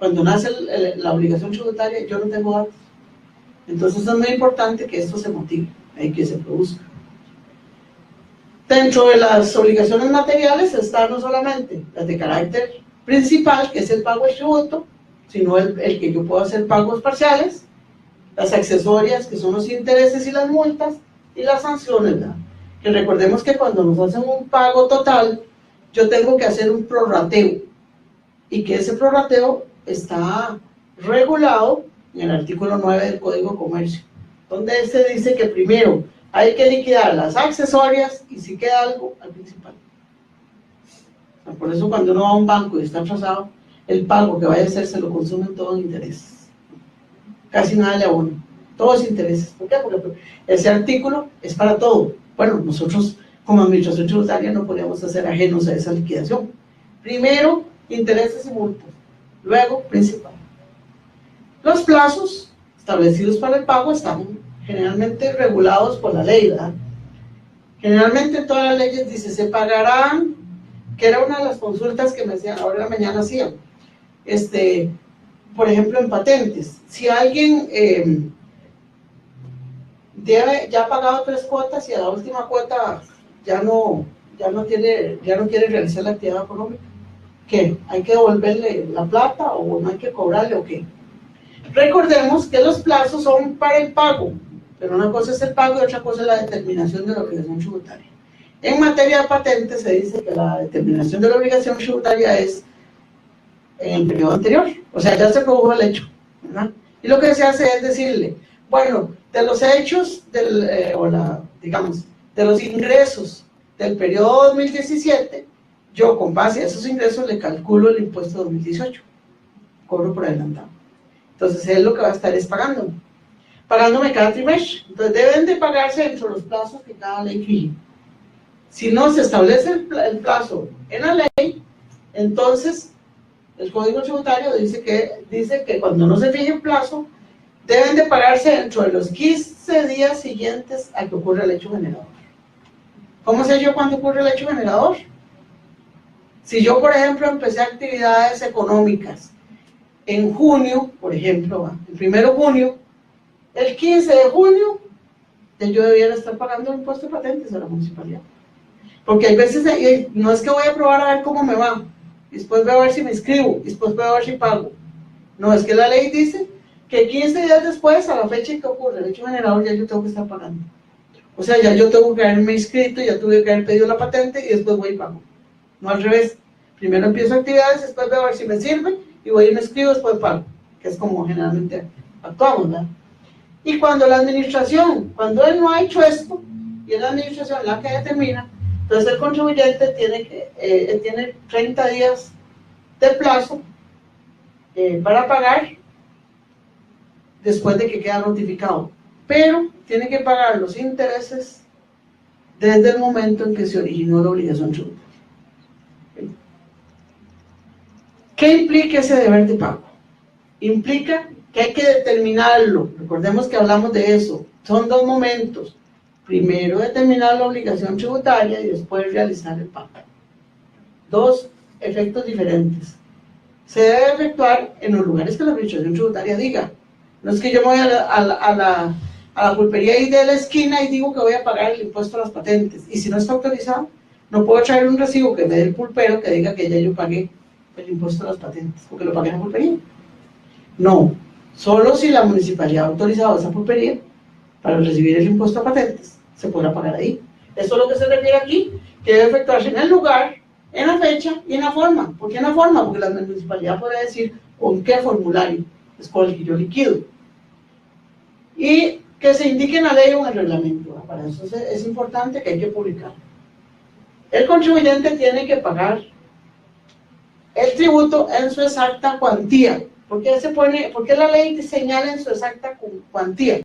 cuando nace la obligación tributaria, yo no tengo datos. Entonces es muy importante que esto se motive, que se produzca. Dentro de las obligaciones materiales están no solamente las de carácter principal, que es el pago del tributo, sino el que yo puedo hacer pagos parciales, las accesorias, que son los intereses y las multas, y las sanciones, ¿verdad? Que recordemos que cuando nos hacen un pago total, yo tengo que hacer un prorrateo, y que ese prorrateo está regulado en el artículo 9 del Código de Comercio, donde se dice que primero hay que liquidar las accesorias y si queda algo, al principal. O sea, por eso cuando uno va a un banco y está atrasado, el pago que vaya a hacer se lo consumen todo en intereses. Casi nada le abona, todo es intereses. ¿Por qué? Porque ese artículo es para todo. Bueno, nosotros como administración tributaria no podemos hacer ajenos a esa liquidación. Primero, intereses y multas, luego, principal. Los plazos establecidos para el pago están generalmente regulados por la ley, ¿verdad? Generalmente todas las leyes dicen, se pagarán, que era una de las consultas que me hacían, ahora en la mañana hacían, por ejemplo, en patentes, si alguien ya ha pagado 3 cuotas y a la última cuota ya no quiere realizar la actividad económica, ¿qué? ¿Hay que devolverle la plata o no hay que cobrarle o qué? Recordemos que los plazos son para el pago, pero una cosa es el pago y otra cosa es la determinación de la obligación tributaria. En materia de patentes se dice que la determinación de la obligación tributaria es en el periodo anterior, o sea, ya se produjo el hecho, ¿verdad? Y lo que se hace es decirle, bueno, de los hechos, de los ingresos del periodo 2017, yo con base a esos ingresos le calculo el impuesto 2018, cobro por adelantado. Entonces él lo que va a estar es pagándome cada trimestre. Entonces deben de pagarse dentro de los plazos que cada ley fije. Si no se establece el plazo en la ley, entonces el Código Tributario dice que cuando no se fije el plazo, deben de pagarse dentro de los 15 días siguientes a que ocurra el hecho generador. ¿Cómo sé yo cuándo ocurre el hecho generador? Si yo, por ejemplo, empecé actividades económicas en junio, por ejemplo, el 1 de junio, el 15 de junio, yo debiera estar pagando el impuesto de patentes a la municipalidad. Porque hay veces, no es que voy a probar a ver cómo me va, después voy a ver si me inscribo, después voy a ver si pago. No, es que la ley dice que 15 días después, a la fecha en que ocurre el hecho generador, ya yo tengo que estar pagando. O sea, ya yo tengo que haberme inscrito, ya tuve que haber pedido la patente y después voy y pago. No al revés. Primero empiezo actividades, después veo a ver si me sirve y voy y me inscribo, después pago. Que es como generalmente actuamos, ¿verdad? Y cuando la administración, cuando él no ha hecho esto, y es la administración la que determina, entonces el contribuyente tiene 30 días de plazo para pagar después de que queda notificado. Pero tiene que pagar los intereses desde el momento en que se originó la obligación tributaria. ¿Qué implica ese deber de pago? Implica que hay que determinarlo. Recordemos que hablamos de eso. Son dos momentos. Primero determinar la obligación tributaria y después realizar el pago. Dos efectos diferentes. Se debe efectuar en los lugares que la administración tributaria diga. No es que yo me voy a la pulpería ahí de la esquina y digo que voy a pagar el impuesto a las patentes. Y si no está autorizado, no puedo traer un recibo que me dé el pulpero que diga que ya yo pagué el impuesto a las patentes, porque lo pagué en la pulpería. No, solo si la municipalidad ha autorizado esa pulpería para recibir el impuesto a patentes, se podrá pagar ahí. Eso es lo que se refiere aquí, que debe efectuarse en el lugar, en la fecha y en la forma. ¿Por qué en la forma? Porque la municipalidad puede decir con qué formulario es con el que yo liquido. Y que se indique en la ley o en el reglamento. Para eso es importante que hay que publicar. El contribuyente tiene que pagar el tributo en su exacta cuantía. ¿Por qué la ley señala en su exacta cuantía?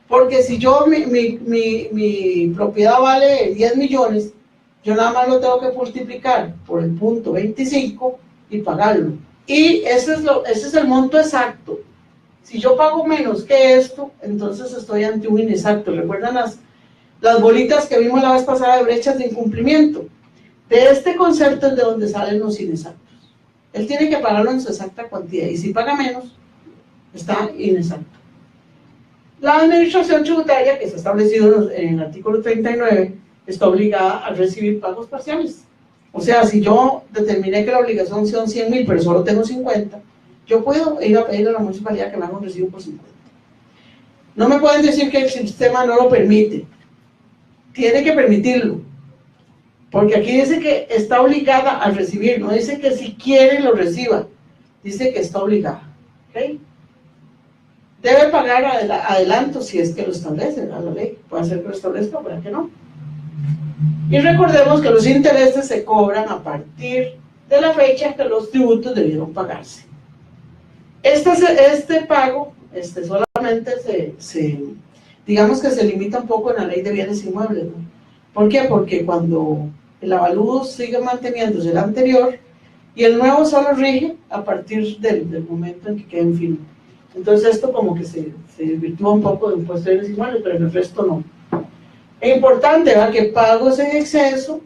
Porque si yo, mi propiedad vale 10 millones, yo nada más lo tengo que multiplicar por el punto 25 y pagarlo. Y ese es el monto exacto. Si yo pago menos que esto, entonces estoy ante un inexacto. ¿Recuerdan las bolitas que vimos la vez pasada de brechas de incumplimiento? De este concepto es de donde salen los inexactos. Él tiene que pagarlo en su exacta cuantía, y si paga menos, está inexacto. La administración tributaria, que está establecido en el artículo 39, está obligada a recibir pagos parciales. O sea, si yo determiné que la obligación son 100,000, pero solo tengo 50, yo puedo ir a pedir a la municipalidad que me haga un recibo por 50. No me pueden decir que el sistema no lo permite. Tiene que permitirlo. Porque aquí dice que está obligada a recibir, no dice que si quiere lo reciba, dice que está obligada. ¿Okay? Debe pagar adelanto si es que lo establece la ley. Puede ser que lo establezca, puede que no. Y recordemos que los intereses se cobran a partir de la fecha que los tributos debieron pagarse. Este pago solamente digamos que se limita un poco en la ley de bienes inmuebles, ¿no? ¿Por qué? Porque cuando el avalúo sigue manteniéndose el anterior y el nuevo solo rige a partir del momento en que quede en firme. Entonces esto como que se desvirtúa un poco de impuesto de bienes inmuebles, pero en el resto no. Es importante, ¿verdad?, que pagos en exceso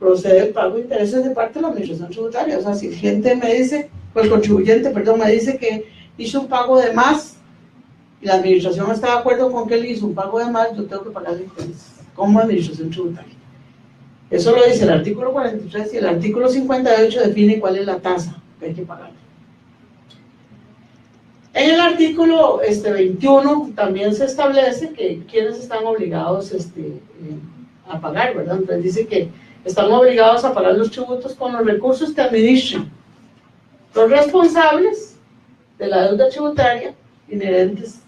procede el pago de intereses de parte de la administración tributaria. O sea, si el cliente me dice, pues el contribuyente, perdón, me dice que hizo un pago de más y la administración está de acuerdo con que él hizo un pago de más, yo tengo que pagar el interés como administración tributaria. Eso lo dice el artículo 43 y el artículo 58 define cuál es la tasa que hay que pagar. En el artículo 21 también se establece que quienes están obligados a pagar, ¿verdad? Entonces dice que están obligados a pagar los tributos con los recursos que administren los responsables de la deuda tributaria inherentes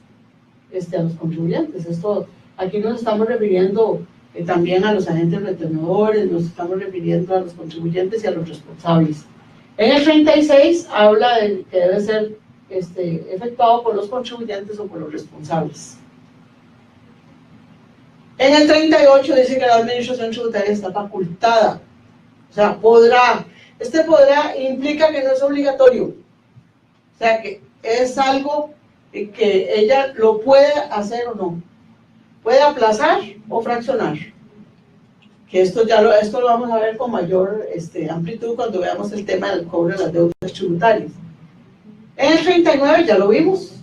a los contribuyentes. Esto, aquí nos estamos refiriendo también a los agentes retenedores, nos estamos refiriendo a los contribuyentes y a los responsables. En el 36 habla de que debe ser efectuado por los contribuyentes o por los responsables. En el 38 dice que la administración tributaria está facultada, o sea, podrá. Podrá implica que no es obligatorio, o sea, que es algo que ella lo puede hacer o no, puede aplazar o fraccionar, que esto lo vamos a ver con mayor amplitud cuando veamos el tema del cobro de las deudas tributarias. En el 39 ya lo vimos,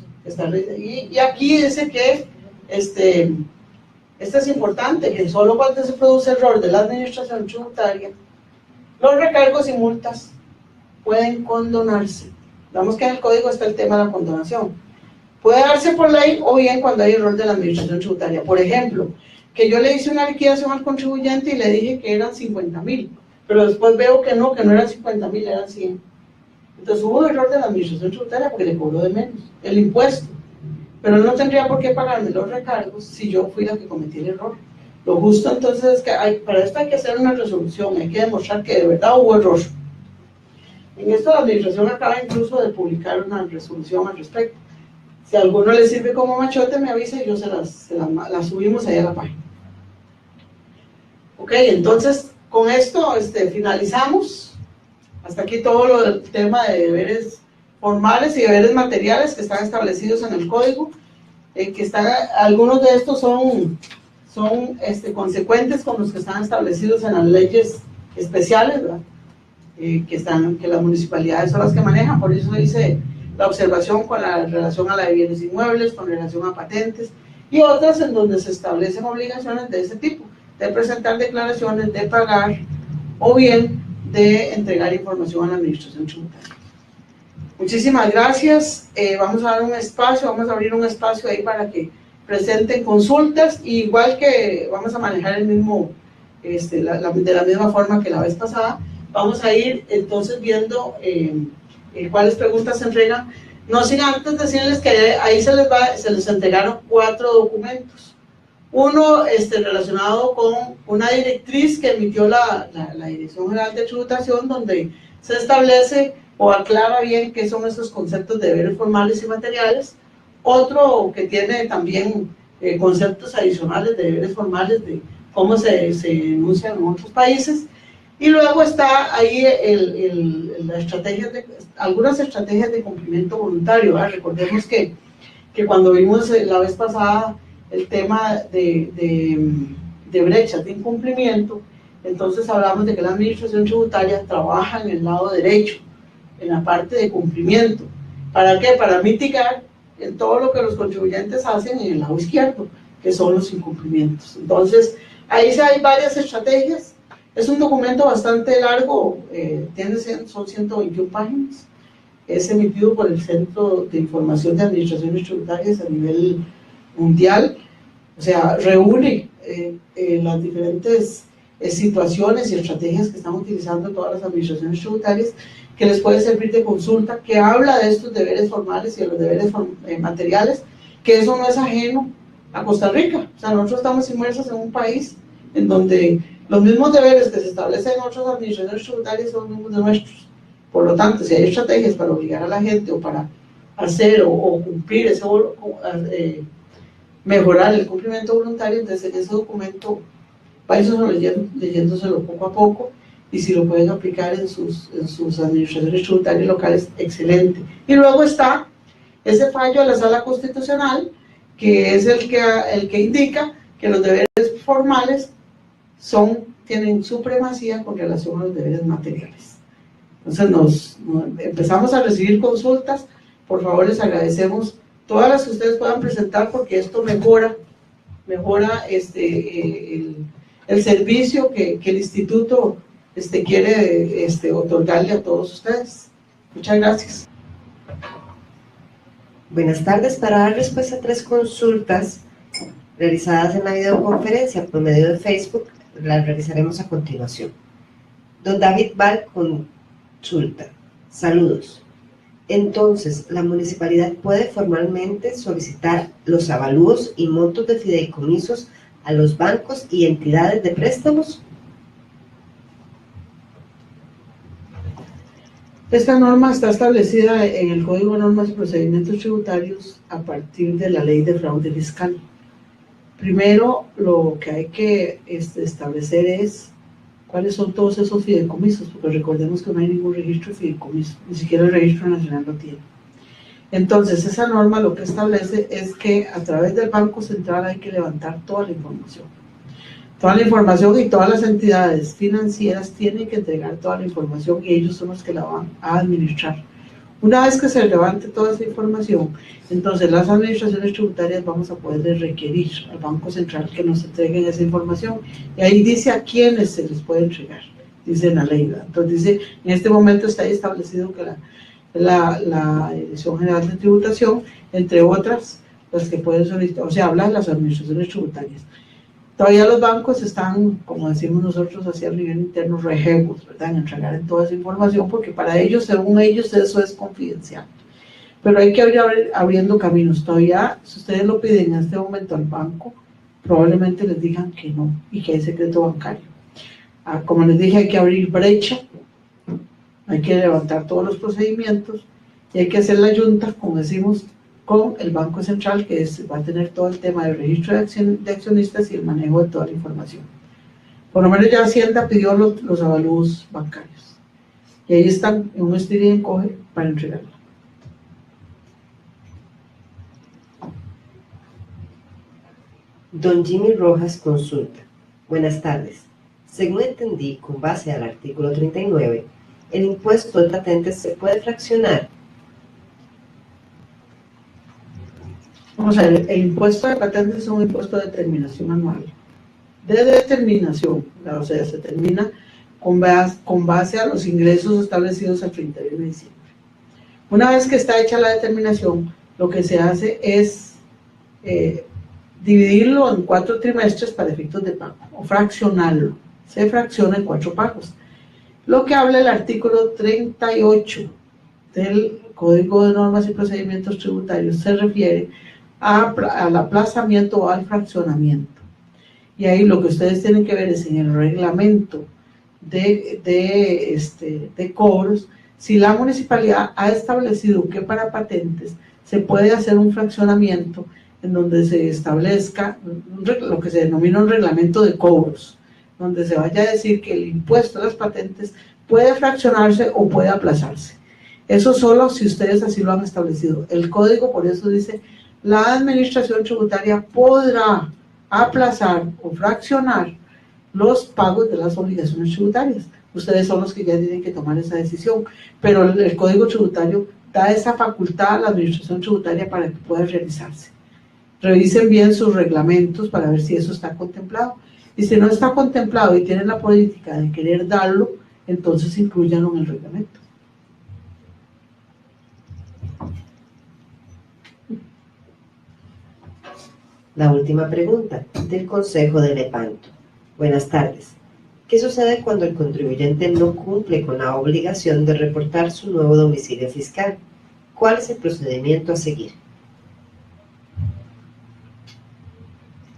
y aquí dice que esto es importante, que solo cuando se produce error de la administración tributaria, los recargos y multas pueden condonarse. Vamos que en el código está el tema de la condonación. Puede darse por ley o bien cuando hay error de la administración tributaria. Por ejemplo, que yo le hice una liquidación al contribuyente y le dije que eran 50,000, pero después veo que no eran 50,000, eran 100. Entonces hubo un error de la administración tributaria porque le cobró de menos el impuesto, pero no tendría por qué pagarme los recargos si yo fui la que cometí el error. Lo justo entonces es que para esto hay que hacer una resolución, hay que demostrar que de verdad hubo error. En esto la administración acaba incluso de publicar una resolución al respecto. Si a alguno le sirve como machote, me avisa y yo la subimos ahí a la página. Ok, entonces con esto finalizamos. Hasta aquí todo el tema de deberes formales y deberes materiales que están establecidos en el código. Algunos de estos son consecuentes con los que están establecidos en las leyes especiales, ¿verdad? Que las municipalidades son las que manejan. Por eso dice la observación con la relación a la de bienes inmuebles, con relación a patentes y otras en donde se establecen obligaciones de ese tipo, de presentar declaraciones, de pagar o bien de entregar información a la administración tributaria. Muchísimas gracias. Vamos a dar un espacio, vamos a abrir un espacio ahí para que presenten consultas, y igual que vamos a manejar el mismo, de la misma forma que la vez pasada, vamos a ir entonces viendo cuáles preguntas se entregan. No sin antes decirles que ahí se les entregaron 4 documentos. Uno relacionado con una directriz que emitió la Dirección General de Tributación, donde se establece o aclara bien qué son esos conceptos de deberes formales y materiales. Otro que tiene también conceptos adicionales de deberes formales, de cómo se enuncian en otros países. Y luego está ahí algunas estrategias de cumplimiento voluntario, ¿verdad? Recordemos que cuando vimos la vez pasada el tema de brechas de incumplimiento, entonces hablamos de que la administración tributaria trabaja en el lado derecho, en la parte de cumplimiento. ¿Para qué? Para mitigar en todo lo que los contribuyentes hacen en el lado izquierdo, que son los incumplimientos. Entonces, ahí sí hay varias estrategias. Es un documento bastante largo, son 121 páginas. Es emitido por el Centro de Información de Administraciones Tributarias a nivel mundial. O sea, reúne las diferentes situaciones y estrategias que están utilizando todas las administraciones tributarias, que les puede servir de consulta, que habla de estos deberes formales y de los deberes materiales, que eso no es ajeno a Costa Rica. O sea, nosotros estamos inmersos en un país en donde los mismos deberes que se establecen en otras administraciones tributarias son los mismos de nuestros. Por lo tanto, si hay estrategias para obligar a la gente o para hacer o cumplir mejorar el cumplimiento voluntario, entonces en ese documento váyanse leyéndoselo poco a poco, y si lo pueden aplicar en sus administraciones tributarias locales, excelente. Y luego está ese fallo de la Sala Constitucional, que es el que indica que los deberes formales tienen supremacía con relación a los deberes materiales. Entonces empezamos a recibir consultas. Por favor, les agradecemos todas las que ustedes puedan presentar, porque esto mejora el servicio que el instituto quiere otorgarle a todos ustedes. Muchas gracias. Buenas tardes. Para dar respuesta a 3 consultas realizadas en la videoconferencia por medio de Facebook, las realizaremos a continuación. Don David Val consulta: saludos. Entonces, ¿la municipalidad puede formalmente solicitar los avalúos y montos de fideicomisos a los bancos y entidades de préstamos? Esta norma está establecida en el Código de Normas y Procedimientos Tributarios a partir de la Ley de Fraude Fiscal. Primero, lo que hay que establecer es cuáles son todos esos fideicomisos, porque recordemos que no hay ningún registro de fideicomiso, ni siquiera el Registro Nacional lo tiene. Entonces, esa norma lo que establece es que a través del Banco Central hay que levantar toda la información. Toda la información, y todas las entidades financieras tienen que entregar toda la información, y ellos son los que la van a administrar. Una vez que se levante toda esa información, entonces las administraciones tributarias vamos a poder requerir al Banco Central que nos entreguen esa información, y ahí dice a quiénes se les puede entregar, dice en la ley, ¿verdad? Entonces dice, en este momento está ahí establecido que la Dirección General de Tributación, entre otras, las que pueden solicitar, o sea, habla de las administraciones tributarias. Todavía los bancos están, como decimos nosotros, así a nivel interno, rejegos, ¿verdad? En entregar en toda esa información, porque para ellos, según ellos, eso es confidencial. Pero hay que ir abriendo caminos. Todavía, si ustedes lo piden en este momento al banco, probablemente les digan que no y que hay secreto bancario. Como les dije, hay que abrir brecha, hay que levantar todos los procedimientos y hay que hacer la junta, como decimos, con el Banco Central, que va a tener todo el tema del registro de accionistas y el manejo de toda la información. Por lo menos ya Hacienda pidió los avalúos bancarios y ahí están en un estilo y encoge para entregarlo. Don Jimmy Rojas consulta. Buenas tardes. Según entendí, con base al artículo 39, el impuesto de patentes se puede fraccionar. Vamos a ver, el impuesto de patentes es un impuesto de determinación anual. De determinación, o sea, se determina con base a los ingresos establecidos al 31 de diciembre. Una vez que está hecha la determinación, lo que se hace es dividirlo en 4 trimestres para efectos de pago, o fraccionarlo. Se fracciona en 4 pagos. Lo que habla el artículo 38 del Código de Normas y Procedimientos Tributarios se refiere al aplazamiento o al fraccionamiento. Y ahí lo que ustedes tienen que ver es en el reglamento de cobros, si la municipalidad ha establecido que para patentes se puede hacer un fraccionamiento en donde se establezca lo que se denomina un reglamento de cobros, donde se vaya a decir que el impuesto a las patentes puede fraccionarse o puede aplazarse. Eso solo si ustedes así lo han establecido. El código por eso dice: la administración tributaria podrá aplazar o fraccionar los pagos de las obligaciones tributarias. Ustedes son los que ya tienen que tomar esa decisión, pero el Código Tributario da esa facultad a la administración tributaria para que pueda realizarse. Revisen bien sus reglamentos para ver si eso está contemplado. Y si no está contemplado y tienen la política de querer darlo, entonces incluyanlo en el reglamento. La última pregunta, del Consejo de Lepanto. Buenas tardes. ¿Qué sucede cuando el contribuyente no cumple con la obligación de reportar su nuevo domicilio fiscal? ¿Cuál es el procedimiento a seguir?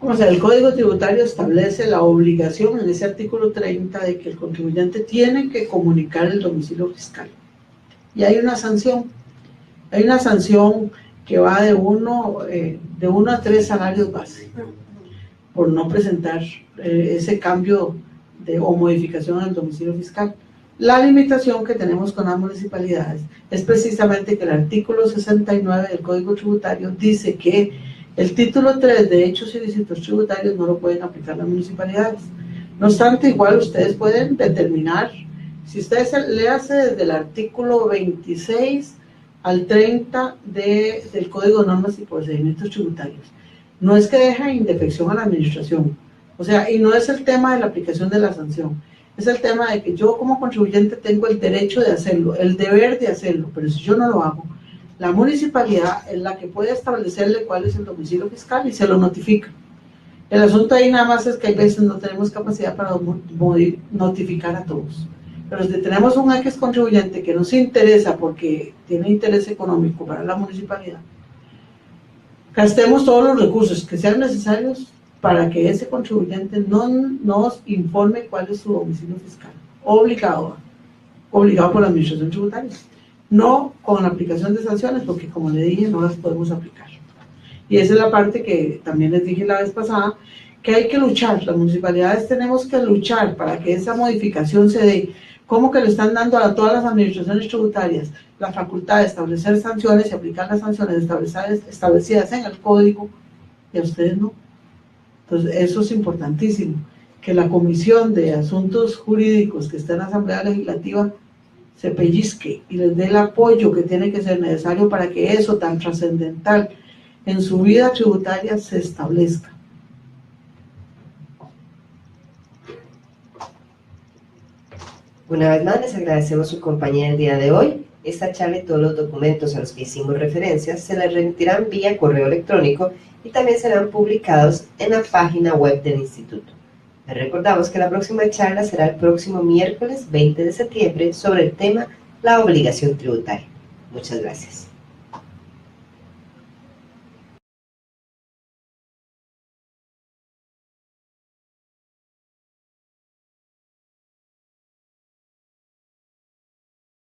O sea, el Código Tributario establece la obligación en ese artículo 30 de que el contribuyente tiene que comunicar el domicilio fiscal. Y hay una sanción. Hay una sanción que va de 1 a 3 salarios base por no presentar ese cambio o modificación del domicilio fiscal. La limitación que tenemos con las municipalidades es precisamente que el artículo 69 del Código Tributario dice que el título 3 de hechos ilícitos tributarios no lo pueden aplicar las municipalidades. No obstante, igual ustedes pueden determinar, si ustedes léanse desde el artículo 26 al 30 del Código de Normas y Procedimientos Tributarios, no es que deja indefección a la administración, o sea, y no es el tema de la aplicación de la sanción, es el tema de que yo como contribuyente tengo el derecho de hacerlo, el deber de hacerlo, pero si yo no lo hago, la municipalidad es la que puede establecerle cuál es el domicilio fiscal y se lo notifica. El asunto ahí nada más es que hay veces no tenemos capacidad para notificar a todos. Pero si tenemos un X contribuyente que nos interesa porque tiene interés económico para la municipalidad, gastemos todos los recursos que sean necesarios para que ese contribuyente nos informe cuál es su domicilio fiscal. Obligado por la administración tributaria. No con la aplicación de sanciones, porque como le dije, no las podemos aplicar. Y esa es la parte que también les dije la vez pasada, que hay que luchar. Las municipalidades tenemos que luchar para que esa modificación se dé. ¿Cómo que le están dando a todas las administraciones tributarias la facultad de establecer sanciones y aplicar las sanciones establecidas en el código y a ustedes no? Entonces eso es importantísimo, que la Comisión de Asuntos Jurídicos que está en la Asamblea Legislativa se pellizque y les dé el apoyo que tiene que ser necesario para que eso tan trascendental en su vida tributaria se establezca. Una vez más les agradecemos su compañía el día de hoy. Esta charla y todos los documentos a los que hicimos referencia se les remitirán vía correo electrónico y también serán publicados en la página web del Instituto. Les recordamos que la próxima charla será el próximo miércoles 20 de septiembre sobre el tema la obligación tributaria. Muchas gracias.